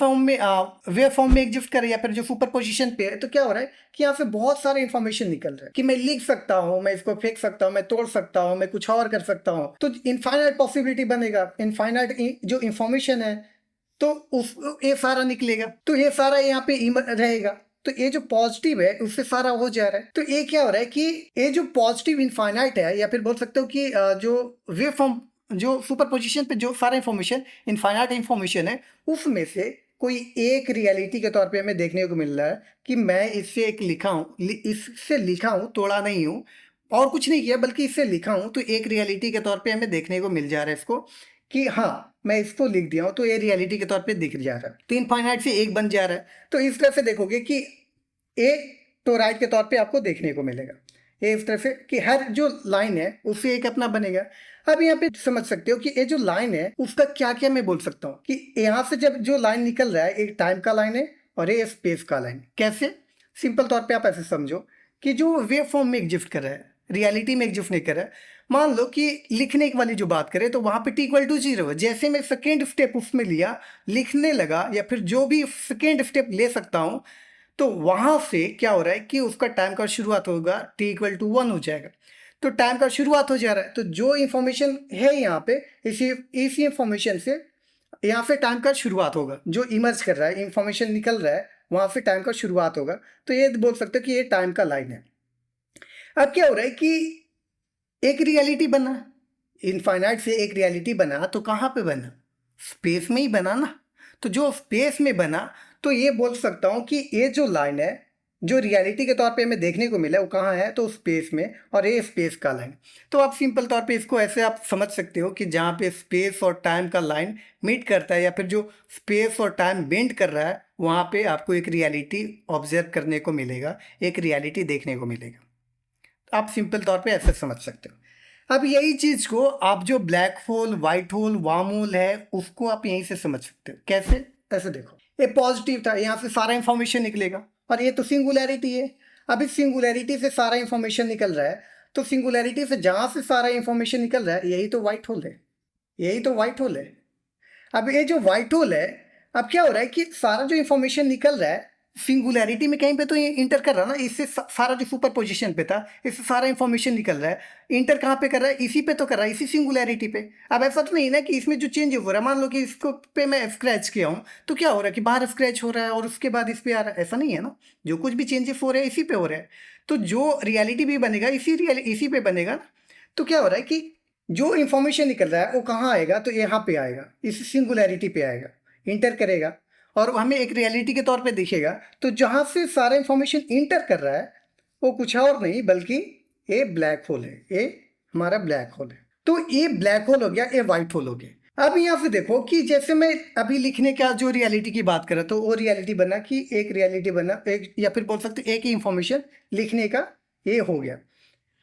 Speaker 3: फॉर्म में एग्जिस्ट करे या फिर जो सुपर पोजिशन पे है, तो क्या हो रहा है कि यहाँ से बहुत सारे इंफॉर्मेशन निकल रहा है कि मैं लिख सकता हूँ, मैं इसको फेंक सकता हूँ, मैं तोड़ सकता हूँ, मैं कुछ और कर सकता हूँ। तो इनफाइनाइट पॉसिबिलिटी बनेगा, इनफाइनाइट जो इंफॉर्मेशन है तो ये सारा निकलेगा, तो ये सारा यहाँ पे रहेगा। तो ये जो पॉजिटिव है उससे सारा हो जा रहा है। तो ये क्या हो रहा है कि ये जो पॉजिटिव इनफाइनाइट है, या फिर बोल सकते हो कि जो वेव फॉर्म, जो सुपर पोजिशन पे जो सारा इंफॉर्मेशन इनफाइनाइट इंफॉर्मेशन है, उसमें से कोई एक रियलिटी के तौर पे हमें देखने को मिल रहा है कि मैं इससे एक लिखा हूँ, इससे लिखा हूँ, तोड़ा नहीं हूँ और कुछ नहीं किया, बल्कि इससे लिखा हूँ, तो एक रियलिटी के तौर पे हमें देखने को मिल जा रहा है इसको कि हाँ मैं इसको लिख दिया हूँ, तो ये रियलिटी के तौर पे दिख जा रहा है। तो इनफाइनाइट से एक बन जा रहा है। तो इस तरह से देखोगे कि एक टोराइड के तौर पे आपको देखने को मिलेगा। ये इस तरह से कि हर जो लाइन है उससे एक अपना बनेगा। अब यहाँ पे समझ सकते हो कि ये जो लाइन है उसका क्या क्या मैं बोल सकता हूँ कि यहाँ से जब जो लाइन निकल रहा है, एक टाइम का लाइन है और ये स्पेस का लाइन। कैसे? सिंपल तौर पे आप ऐसे समझो, कि जो वेव फॉर्म में एग्जिस्ट कर रहा है, रियलिटी में एग्जिस्ट नहीं कर रहा है। मान लो कि लिखने वाली जो बात करें तो वहाँ पे t=0 है। जैसे मैं सेकेंड स्टेप उसमें लिया, लिखने लगा या फिर जो भी सेकेंड स्टेप ले सकता हूँ, तो वहाँ से क्या हो रहा है कि उसका टाइम का शुरुआत होगा, t=1 हो जाएगा। तो टाइम का शुरुआत हो जा रहा है। तो जो इंफॉर्मेशन है यहाँ पे, इसी इंफॉर्मेशन से यहाँ से टाइम का शुरुआत होगा। जो इमर्ज कर रहा है, इंफॉर्मेशन निकल रहा है, वहाँ से टाइम का शुरुआत होगा। तो ये बोल सकते हो कि ये टाइम का लाइन है। अब क्या हो रहा है कि एक रियलिटी बना, इनफाइनाइट से एक रियलिटी बना, तो कहाँ पे बना? स्पेस में ही बना ना। तो जो स्पेस में बना, तो ये बोल सकता हूँ कि ये जो लाइन है, जो रियलिटी के तौर पे हमें देखने को मिला, वो कहाँ है? तो स्पेस में, और ये स्पेस का लाइन। तो आप सिंपल तौर पे इसको ऐसे आप समझ सकते हो कि जहाँ पे स्पेस और टाइम का लाइन मीट करता है, या फिर जो स्पेस और टाइम बेंड कर रहा है, वहाँ पे आपको एक रियलिटी ऑब्जर्व करने को मिलेगा, एक रियलिटी देखने को मिलेगा। आप सिंपल तौर पे ऐसे समझ सकते हो। अब यही चीज़ को आप जो black hole, white hole, warm hole है, उसको आप यहीं से समझ सकते हो। कैसे? ऐसे देखो, ये पॉजिटिव था, यहाँ से सारा इंफॉर्मेशन निकलेगा, और ये तो सिंगुलैरिटी है। अब इस सिंगुलैरिटी से सारा इंफॉर्मेशन निकल रहा है, तो सिंगुलैरिटी से जहाँ से सारा इंफॉर्मेशन निकल रहा है, यही तो वाइट होल है, यही तो वाइट होल है। अब ये जो वाइट होल है, अब क्या हो रहा है कि सारा जो इंफॉर्मेशन निकल रहा है सिंगुलैरिटी में कहीं पे तो ये इंटर कर रहा है ना, इससे सारा जो सुपर पोजिशन पे था, इससे सारा इंफॉर्मेशन निकल रहा है। इंटर कहाँ पे कर रहा है? इसी पे तो कर रहा है, इसी सिंगुलैरिटी पे। अब ऐसा तो नहीं ना कि इसमें जो चेंज हो रहा है, मान लो कि इसको पे मैं स्क्रैच किया हूँ, तो क्या हो रहा है कि बाहर स्क्रैच हो रहा है और उसके बाद इस पे आ रहा है, ऐसा नहीं है ना। जो कुछ भी चेंजेस हो रहे हैं इसी पे हो रहा है। तो जो रियलिटी भी बनेगा इसी पे बनेगा ना। तो क्या हो रहा है कि जो इंफॉर्मेशन निकल रहा है वो कहाँ आएगा? तो यहाँ पे आएगा, इस सिंगुलैरिटी पे आएगा, इंटर करेगा, और हमें एक रियलिटी के तौर पे दिखेगा। तो जहाँ से सारा इंफॉर्मेशन इंटर कर रहा है, वो कुछ और नहीं बल्कि ये ब्लैक होल है, ये हमारा ब्लैक होल है। तो ये ब्लैक होल हो गया, ये वाइट होल हो गया। अब यहाँ से देखो कि जैसे मैं अभी लिखने का जो रियलिटी की बात कर रहा, तो वो रियलिटी बना कि एक रियलिटी बना, एक, या फिर बोल सकते एक ही इंफॉर्मेशन लिखने का ये हो गया।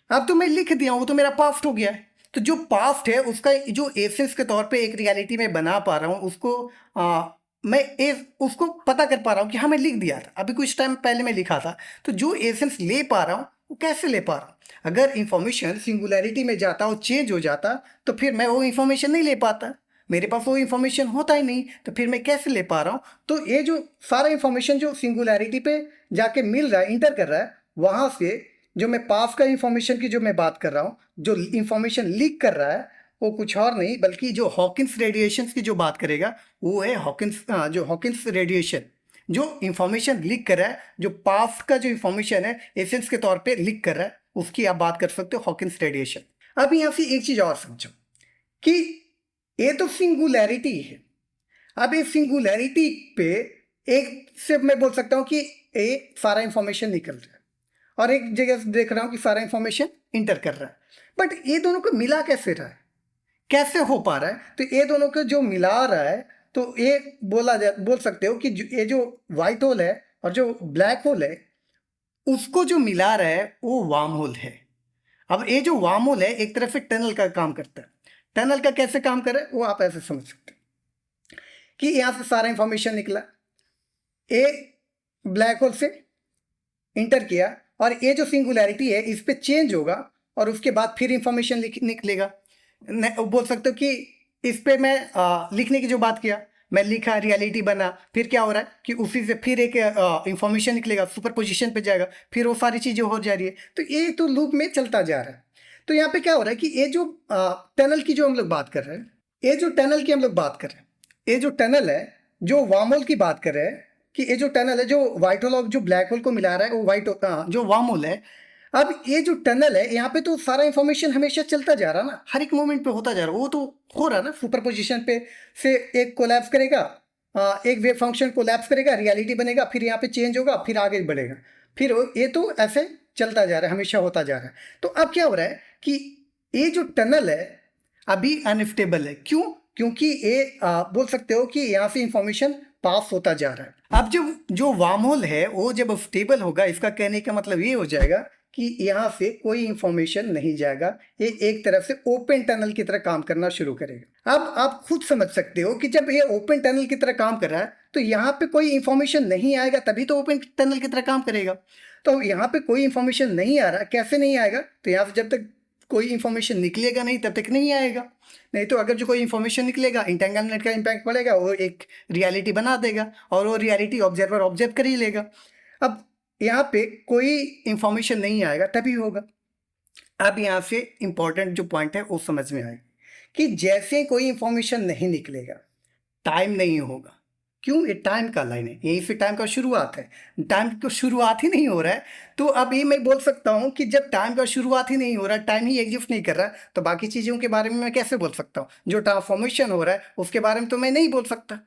Speaker 3: अब तो मैं लिख दिया हूँ, वो तो मेरा पास्ट हो गया है। तो जो पास्ट है उसका जो एसेंस के तौर पे एक रियलिटी में बना पा रहा हूँ, उसको मैं उसको पता कर पा रहा हूँ कि हाँ मैं लिख दिया था, अभी कुछ टाइम पहले मैं लिखा था। तो जो एसेंस ले पा रहा हूँ वो कैसे ले पा रहा हूँ? अगर इंफॉर्मेशन सिंगुलैरिटी में जाता और चेंज हो जाता, तो फिर मैं वो इंफॉर्मेशन नहीं ले पाता, मेरे पास वो इंफॉर्मेशन होता ही नहीं, तो फिर मैं कैसे ले पा रहा हूँ? तो ये जो सारा इंफॉर्मेशन जो सिंगुलैरिटी पे जाके मिल रहा है, इंटर कर रहा है, वहाँ से जो मैं पास का इंफॉर्मेशन की जो मैं बात कर रहा हूँ, जो इंफॉर्मेशन लीक कर रहा है, वो कुछ और नहीं बल्कि जो हॉकिंस रेडिएशंस की जो बात करेगा, वो है जो हॉकिंस रेडिएशन, जो इंफॉर्मेशन लीक कर रहा है, जो पास्ट का जो इंफॉर्मेशन है एसेंस के तौर पे लीक कर रहा है, उसकी आप बात कर सकते हो हॉकिंस रेडिएशन। अब यहाँ से एक चीज़ और समझो कि ये तो सिंगुलैरिटी है। अब इस सिंगुलैरिटी पे एक से मैं बोल सकता हूँ कि ये सारा इंफॉर्मेशन निकल रहा है, और एक जगह से देख रहा हूँ कि सारा इंफॉर्मेशन इंटर कर रहा है। बट ये दोनों को मिला कैसे रहा है, कैसे हो पा रहा है? तो ये दोनों को जो मिला रहा है, तो ये बोल सकते हो कि ये जो वाइट होल है और जो ब्लैक होल है, उसको जो मिला रहा है वो वार्म होल है। अब ये जो वार्म होल है एक तरह से टनल का काम करता है। टनल का कैसे काम करे वो आप ऐसे समझ सकते हो कि यहाँ से सारा इंफॉर्मेशन निकला, ये ब्लैक होल से इंटर किया, और ये जो सिंगुलैरिटी है इस पे चेंज होगा, और उसके बाद फिर इंफॉर्मेशन निकलेगा। बोल सकते हो कि इस पे मैं लिखने की जो बात किया, मैं लिखा, रियलिटी बना, फिर क्या हो रहा है कि उसी से फिर एक इंफॉर्मेशन निकलेगा, सुपर पोजिशन पे जाएगा, फिर वो सारी चीज़ें हो जा रही है। तो ये तो लूप में चलता जा रहा है। तो यहाँ पे क्या हो रहा है कि ये जो टनल की जो हम लोग बात कर रहे हैं, ये जो टनल की हम लोग बात कर रहे हैं, ये जो टनल है, जो वार्म होल की बात कर रहे हैं कि ये जो टनल है जो वाइट होल और जो ब्लैक होल को मिला रहा है, वो जो वार्म होल है। अब ये जो टनल है, यहाँ पे तो सारा इंफॉर्मेशन हमेशा चलता जा रहा ना, हर एक मोमेंट पे होता जा रहा, वो तो हो रहा ना। सुपर पोजिशन पे से एक कोलैप्स करेगा, एक वेव फंक्शन कोलैप्स करेगा, रियलिटी बनेगा, फिर यहाँ पे चेंज होगा, फिर आगे बढ़ेगा, फिर ये तो ऐसे चलता जा रहा है, हमेशा होता जा रहा है। तो अब क्या हो रहा है कि ये जो टनल है अभी अनस्टेबल है। क्यों? क्योंकि ये बोल सकते हो कि यहाँ से इंफॉर्मेशन पास होता जा रहा है। अब जब जो वार्म होल है वो जब स्टेबल होगा, इसका कहने का मतलब ये हो जाएगा कि यहाँ से कोई इंफॉर्मेशन नहीं जाएगा, ये एक तरफ से ओपन टनल की तरह काम करना शुरू करेगा। अब आप खुद समझ सकते हो कि जब ये ओपन टनल की तरह काम कर रहा है, तो यहाँ पे कोई इंफॉर्मेशन नहीं आएगा, तभी तो ओपन टनल की तरह काम करेगा। तो यहाँ पे कोई इंफॉर्मेशन नहीं आ रहा, कैसे नहीं आएगा? तो यहाँ से जब तक कोई इंफॉर्मेशन निकलेगा नहीं तब तक नहीं आएगा। नहीं तो अगर जो कोई इंफॉर्मेशन निकलेगा, इंटेंगलमेंट का इम्पैक्ट पड़ेगा, वो एक रियलिटी बना देगा और वो रियलिटी ऑब्जर्वर ऑब्जर्व कर ही लेगा। अब यहाँ पे कोई इंफॉर्मेशन नहीं आएगा तभी होगा। अब यहाँ से इंपॉर्टेंट जो पॉइंट है वो समझ में आएगा कि जैसे कोई इंफॉर्मेशन नहीं निकलेगा, टाइम नहीं होगा। क्यों? ये टाइम का लाइन है, यहीं से टाइम का शुरुआत है। टाइम का शुरुआत ही नहीं हो रहा है, तो अब ये मैं बोल सकता हूँ कि जब टाइम का शुरुआत ही नहीं हो रहा, टाइम ही एग्जिस्ट नहीं कर रहा, तो बाकी चीज़ों के बारे में मैं कैसे बोल सकता हूँ? जो ट्रांसफॉर्मेशन हो रहा है उसके बारे में तो मैं नहीं बोल सकता।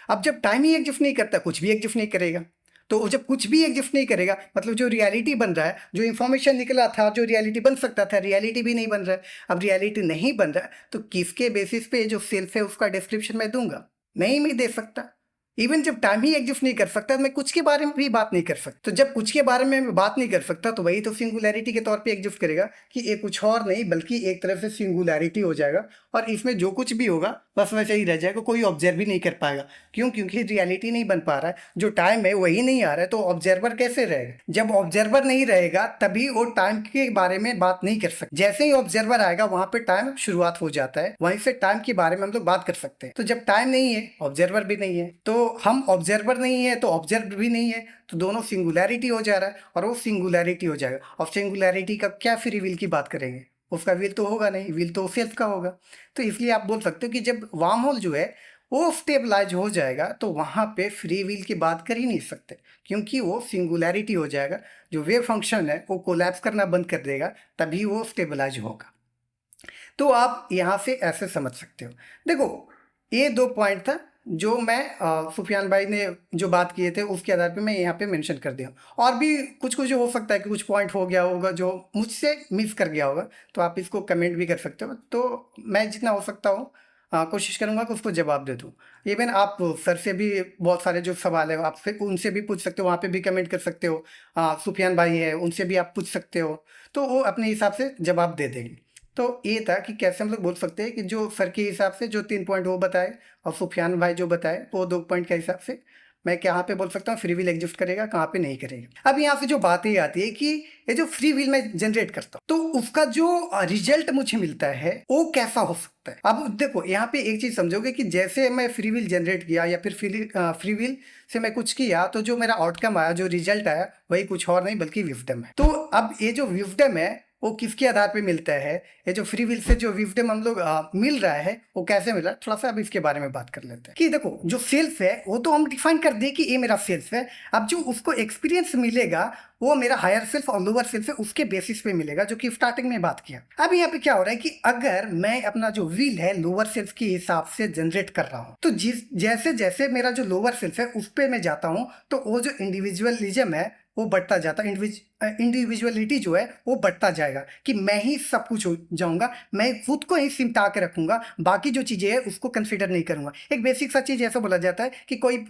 Speaker 3: अब जब टाइम ही एग्जिस्ट नहीं करता, कुछ भी एग्जिस्ट नहीं करेगा। तो जब कुछ भी एग्जिस्ट नहीं करेगा, मतलब जो रियलिटी बन रहा है, जो इंफॉर्मेशन निकला था, जो रियलिटी बन सकता था, रियलिटी भी नहीं बन रहा है। अब रियलिटी नहीं बन रहा है तो किसके बेसिस पे जो सेल्फ है उसका डिस्क्रिप्शन मैं दूंगा? नहीं मैं दे सकता। इवन जब टाइम ही एग्जिस्ट नहीं कर सकता, मैं कुछ के बारे में भी बात नहीं कर सकता। तो जब कुछ के बारे में मैं बात नहीं कर सकता तो वही तो सिंगुलैरिटी के तौर पे एग्जिस्ट करेगा कि ये कुछ और नहीं बल्कि एक तरह से सिंगुलैरिटी हो जाएगा, और इसमें जो कुछ भी होगा बस वैसे ही रह जाएगा, कोई ऑब्जर्व भी नहीं कर पाएगा। क्यों? क्योंकि रियलिटी नहीं बन पा रहा है, जो टाइम है वही नहीं आ रहा है, तो ऑब्जर्वर कैसे रहेगा? जब ऑब्जर्वर नहीं रहेगा तभी वो टाइम के बारे में बात नहीं कर सकते। जैसे ही ऑब्जर्वर आएगा वहां पे टाइम शुरुआत हो जाता है, वहीं से टाइम के बारे में हम लोग बात कर सकते हैं। तो जब टाइम नहीं है, ऑब्जर्वर भी नहीं है, तो हम ऑब्जर्वर नहीं है तो ऑब्जर्व भी नहीं है, तो दोनों सिंगुलैरिटी हो जा रहा है और वो सिंगुलैरिटी हो जाएगा। और सिंगुलैरिटी का क्या फ्री विल की बात करेंगे? उसका विल तो होगा नहीं, विल तो सेल्फ का होगा। तो इसलिए आप बोल सकते हो कि जब वार्म होल जो है वो स्टेबलाइज हो जाएगा तो वहाँ पे फ्री विल की बात कर ही नहीं सकते, क्योंकि वो सिंगुलैरिटी हो जाएगा। जो वेव फंक्शन है वो कोलैप्स करना बंद कर देगा, तभी वो स्टेबलाइज होगा। तो आप यहाँ से ऐसे समझ सकते हो। देखो, ये 2 पॉइंट था जो मैं सुफियान भाई ने जो बात किए थे उसके आधार पे मैं यहाँ पे मेंशन कर दिया। और भी कुछ कुछ हो सकता है कि कुछ पॉइंट हो गया होगा जो मुझसे मिस कर गया होगा, तो आप इसको कमेंट भी कर सकते हो। तो मैं जितना हो सकता हूँ कोशिश करूँगा कि उसको जवाब दे दूँ। इवन आप सर से भी बहुत सारे जो सवाल है आपसे उनसे भी पूछ सकते हो, वहाँ पे भी कमेंट कर सकते हो। सुफियान भाई है उनसे भी आप पूछ सकते हो, तो वो अपने हिसाब से जवाब दे देंगे। तो ये था कि कैसे हम लोग बोल सकते हैं कि जो सर के हिसाब से जो 3 पॉइंट वो बताए और सुफियान भाई जो बताए वो 2 पॉइंट के हिसाब से मैं कहाँ पे बोल सकता हूँ फ्री विल एग्जिस्ट करेगा, कहाँ पे नहीं करेगा। अब यहाँ से जो बात ये आती है कि ये जो फ्री विल मैं जनरेट करता हूँ तो उसका जो रिजल्ट मुझे मिलता है वो कैसा हो सकता है। अब देखो यहाँ पे एक चीज समझोगे कि जैसे मैं फ्री विल जनरेट किया या फिर फ्री विल से मैं कुछ किया तो जो मेरा आउटकम आया, जो रिजल्ट आया, वही कुछ और नहीं बल्कि विजडम है। तो अब ये जो विजडम है वो किसके आधार पे मिलता है? ये जो फ्री विल से जो विजडम हम लोग मिल रहा है वो कैसे मिल रहा है, थोड़ा सा अब इसके बारे में बात कर लेते हैं। कि देखो, जो सेल्फ है वो तो हम डिफाइन कर दें कि ये मेरा सेल्फ है। अब जो उसको एक्सपीरियंस मिलेगा वो मेरा हायर सेल्फ और लोअर सेल्फ है, उसके बेसिस पे मिलेगा, जो कि स्टार्टिंग में बात किया। अब यहाँ पे क्या हो रहा है कि अगर मैं अपना जो विल है लोअर सेल्फ के हिसाब से जनरेट कर रहा हूँ, तो जैसे जैसे मेरा जो लोअर सेल्फ है उस पर मैं जाता हूँ तो वो जो इंडिविजुअलिज्म है वो बढ़ता जाता है, इंडिविजुअलिटी जो है वो बढ़ता जाएगा कि मैं ही सब कुछ हो जाऊंगा, मैं खुद को ही सिमटा के रखूंगा, बाकी जो चीज़ें हैं उसको कंसिडर नहीं करूंगा। एक बेसिक सा चीज़ ऐसा बोला जाता है कि कोई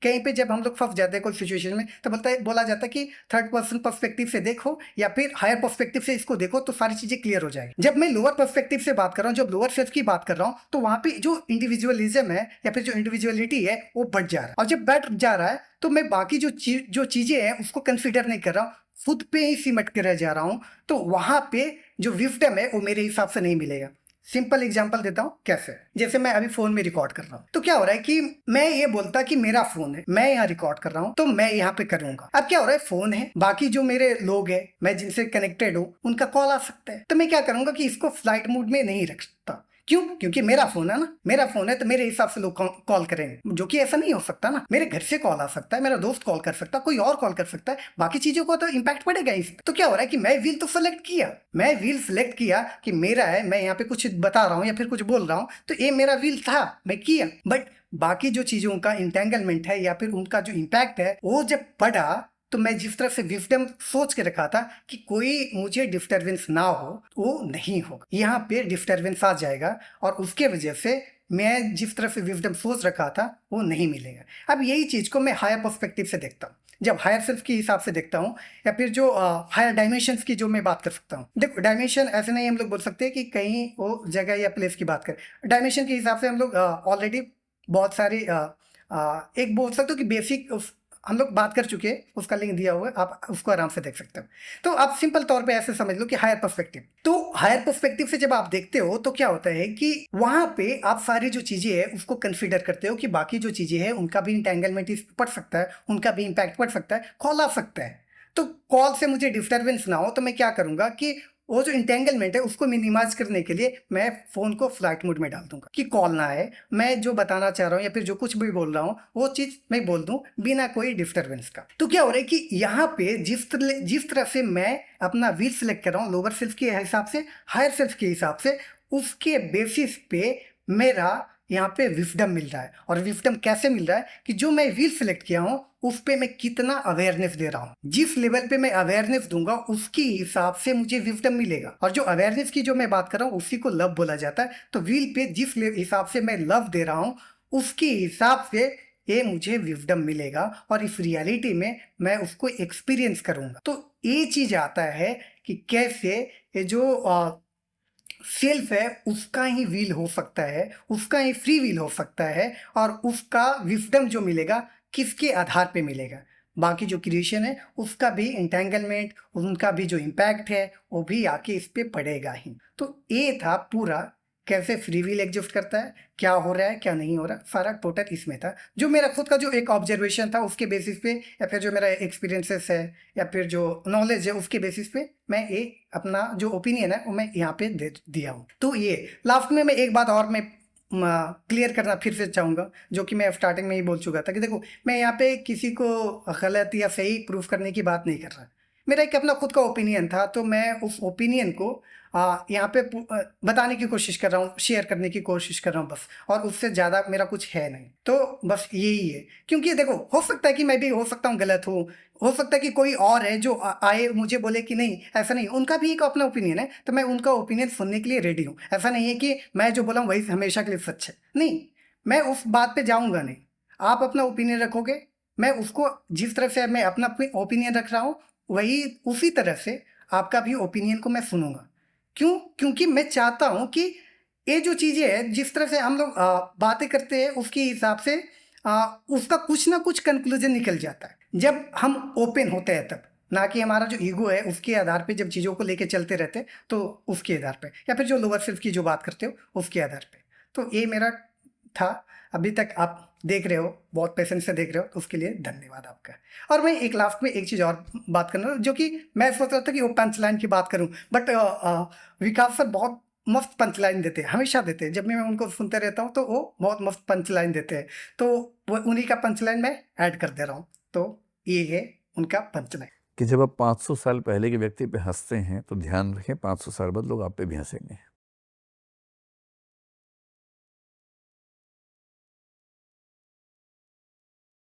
Speaker 3: कहीं पे जब हम लोग फंस जाते हैं कोई सिचुएशन में तो बोला जाता है कि थर्ड पर्सन पर्सपेक्टिव से देखो या फिर हायर पर्सपेक्टिव से इसको देखो तो सारी चीजें क्लियर हो जाएगी। जब मैं लोअर पर्सपेक्टिव से बात कर रहा हूँ, जब लोअर सेल्फ की बात कर रहा हूँ, तो वहां पे जो इंडिविजुअलिज्म है या फिर जो इंडिविजुअलिटी है वो बढ़ जा रहा है, और जब बढ़ जा रहा है तो मैं बाकी जो चीजें हैं उसको कंसिडर नहीं कर रहा हूँ, खुद पे ही सिमट के रह जा रहा हूँ। तो वहां पे जो विजडम है वो मेरे हिसाब से नहीं मिलेगा। सिंपल एग्जांपल देता हूँ कैसे। जैसे मैं अभी फोन में रिकॉर्ड कर रहा हूँ तो क्या हो रहा है कि मैं ये बोलता कि मेरा फोन है, मैं यहाँ रिकॉर्ड कर रहा हूँ तो मैं यहाँ पे करूंगा। अब क्या हो रहा है, फोन है, बाकी जो मेरे लोग हैं मैं जिनसे कनेक्टेड हूँ उनका कॉल आ सकता है, तो मैं क्या करूंगा कि इसको फ्लाइट मोड में नहीं रख सकता। क्यों? क्योंकि मेरा फोन है ना, मेरा फोन है तो मेरे हिसाब से लोग कॉल करेंगे, जो कि ऐसा नहीं हो सकता ना। मेरे घर से कॉल आ सकता है, मेरा दोस्त कॉल कर सकता है, कोई और कॉल कर सकता है, बाकी चीजों को तो इम्पैक्ट पड़ेगा इस। तो क्या हो रहा है कि मैं व्हील तो सेलेक्ट किया, मैं व्हील सेलेक्ट किया कि मेरा है, मैं यहाँ पे कुछ बता रहा हूँ या फिर कुछ बोल रहा हूँ तो ये मेरा व्हील था, मैं किया। बट बाकी जो चीजों का इंटेंगलमेंट है या फिर उनका जो इम्पैक्ट है वो जब पड़ा तो मैं जिस तरह से विजडम सोच के रखा था कि कोई मुझे डिस्टर्बेंस ना हो, वो नहीं होगा। यहाँ पे डिस्टर्बेंस आ जाएगा और उसके वजह से मैं जिस तरह से विजडम सोच रखा था वो नहीं मिलेगा। अब यही चीज को मैं हायर पर्सपेक्टिव से देखता हूँ, जब हायर सेल्फ के हिसाब से देखता हूँ या फिर जो हायर डायमेंशंस की जो मैं बात कर सकता हूँ। देखो, डायमेंशन ऐसे नहीं हम लोग बोल सकते कि कहीं वो जगह या प्लेस की बात करें। डायमेंशन के हिसाब से हम लोग ऑलरेडी बहुत सारी एक बोल सकते हो कि बेसिक हम लोग बात कर चुके हैं, उसका लिंक दिया हुआ है, आप उसको आराम से देख सकते हो। तो आप सिंपल तौर पे ऐसे समझ लो कि हायर पर्सपेक्टिव। तो हायर पर्सपेक्टिव से जब आप देखते हो तो क्या होता है कि वहां पे आप सारी जो चीजें हैं उसको कंसीडर करते हो कि बाकी जो चीजें हैं उनका भी इंटेंगलमेंट पड़ सकता है, उनका भी इम्पैक्ट पड़ सकता है, कॉल आ सकता है। तो कॉल से मुझे डिस्टर्बेंस ना हो तो मैं क्या करूंगा कि वो जो इंटेंगलमेंट है उसको मिनिमाइज करने के लिए मैं फोन को फ्लाइट मोड में डाल दूंगा कि कॉल ना आए, मैं जो बताना चाह रहा हूँ या फिर जो कुछ भी बोल रहा हूँ वो चीज मैं बोल दूं बिना कोई डिस्टर्बेंस का। तो क्या हो रहा है कि यहाँ पे जिस तरह से मैं अपना व्हील सेलेक्ट कर रहा हूँ लोअर सेल्फ के हिसाब से, हायर सेल्फ के हिसाब से, उसके बेसिस पे मेरा यहाँ पे विजडम मिल रहा है। और विजडम कैसे मिल रहा है कि जो मैं व्हील सेलेक्ट किया हूँ उस पे मैं कितना अवेयरनेस दे रहा हूँ, जिस लेवल पे मैं अवेयरनेस दूंगा उसके हिसाब से मुझे विजडम मिलेगा। और जो अवेयरनेस की जो मैं बात कर रहा हूँ उसी को लव बोला जाता है। तो व्हील पे जिस हिसाब से मैं लव दे रहा हूँ उसके हिसाब से ये मुझे विजडम मिलेगा और इस रियलिटी में मैं उसको एक्सपीरियंस करूंगा। तो ये चीज आता है कि कैसे ये जो सेल्फ है उसका ही व्हील हो सकता है, उसका ही फ्री व्हील हो सकता है, और उसका विजडम जो मिलेगा किसके आधार पे मिलेगा, बाकी जो क्रिएशन है उसका भी इंटेंगलमेंट, उनका भी जो इम्पैक्ट है वो भी आके इस पे पड़ेगा ही। तो ये था पूरा कैसे फ्री व्हील एग्जिस्ट करता है, क्या हो रहा है क्या नहीं हो रहा, सारा टोटल इसमें था। जो मेरा खुद का जो एक ऑब्जर्वेशन था उसके बेसिस पे, या फिर जो मेरा एक्सपीरियंसेस है या फिर जो नॉलेज है उसके बेसिस पे मैं ये अपना जो ओपिनियन है वो मैं यहाँ पे दे दिया हूँ। तो ये लास्ट में मैं एक बात और मैं क्लियर करना फिर से चाहूँगा, जो कि मैं स्टार्टिंग में ही बोल चुका था कि देखो मैं यहाँ पे किसी को गलत या सही प्रूफ करने की बात नहीं कर रहा। मेरा एक अपना खुद का ओपिनियन था तो मैं उस ओपिनियन को यहाँ पे बताने की कोशिश कर रहा हूँ, शेयर करने की कोशिश कर रहा हूँ बस, और उससे ज़्यादा मेरा कुछ है नहीं। तो बस यही है, क्योंकि देखो हो सकता है कि मैं भी हो सकता हूँ गलत हो सकता है कि कोई और है जो आए मुझे बोले कि नहीं ऐसा नहीं, उनका भी एक अपना ओपिनियन है, तो मैं उनका ओपिनियन सुनने के लिए रेडी हूँ। ऐसा नहीं है कि मैं जो बोला हूँ वही हमेशा के लिए सच है, नहीं, मैं उस बात पे जाऊँगा नहीं। आप अपना ओपिनियन रखोगे, मैं उसको जिस तरह से मैं अपना ओपिनियन रख रहा हूँ वही उसी तरह से आपका भी ओपिनियन को मैं सुनूंगा। क्यों? क्योंकि मैं चाहता हूँ कि ये जो चीज़ें हैं जिस तरह से हम लोग बातें करते हैं उसके हिसाब से उसका कुछ ना कुछ कंक्लूजन निकल जाता है जब हम ओपन होते हैं तब, ना कि हमारा जो ईगो है उसके आधार पे जब चीज़ों को लेके चलते रहते हैं तो उसके आधार पे, या फिर जो लोअर सेल्फ की जो बात करते हो उसके आधार पे। तो ये मेरा था। अभी तक आप देख रहे हो, बहुत पेशेंस से देख रहे हो, तो उसके लिए धन्यवाद आपका। और मैं एक लास्ट में एक चीज़ और बात करना, जो कि मैं सोच रहा था कि वो पंच लाइन की बात करूं, बट विकास सर बहुत मस्त पंच लाइन देते हैं, हमेशा देते हैं। जब मैं उनको सुनते रहता हूं तो वो बहुत मस्त पंच लाइन देते हैं, तो वो उन्हीं का पंच लाइन मैं ऐड कर दे रहा हूँ। तो ये है उनका पंच लाइन
Speaker 1: कि जब आप 500 साल पहले के व्यक्ति पे हंसते हैं तो ध्यान रखें 500 साल बाद लोग आप पे भी हंसेंगे।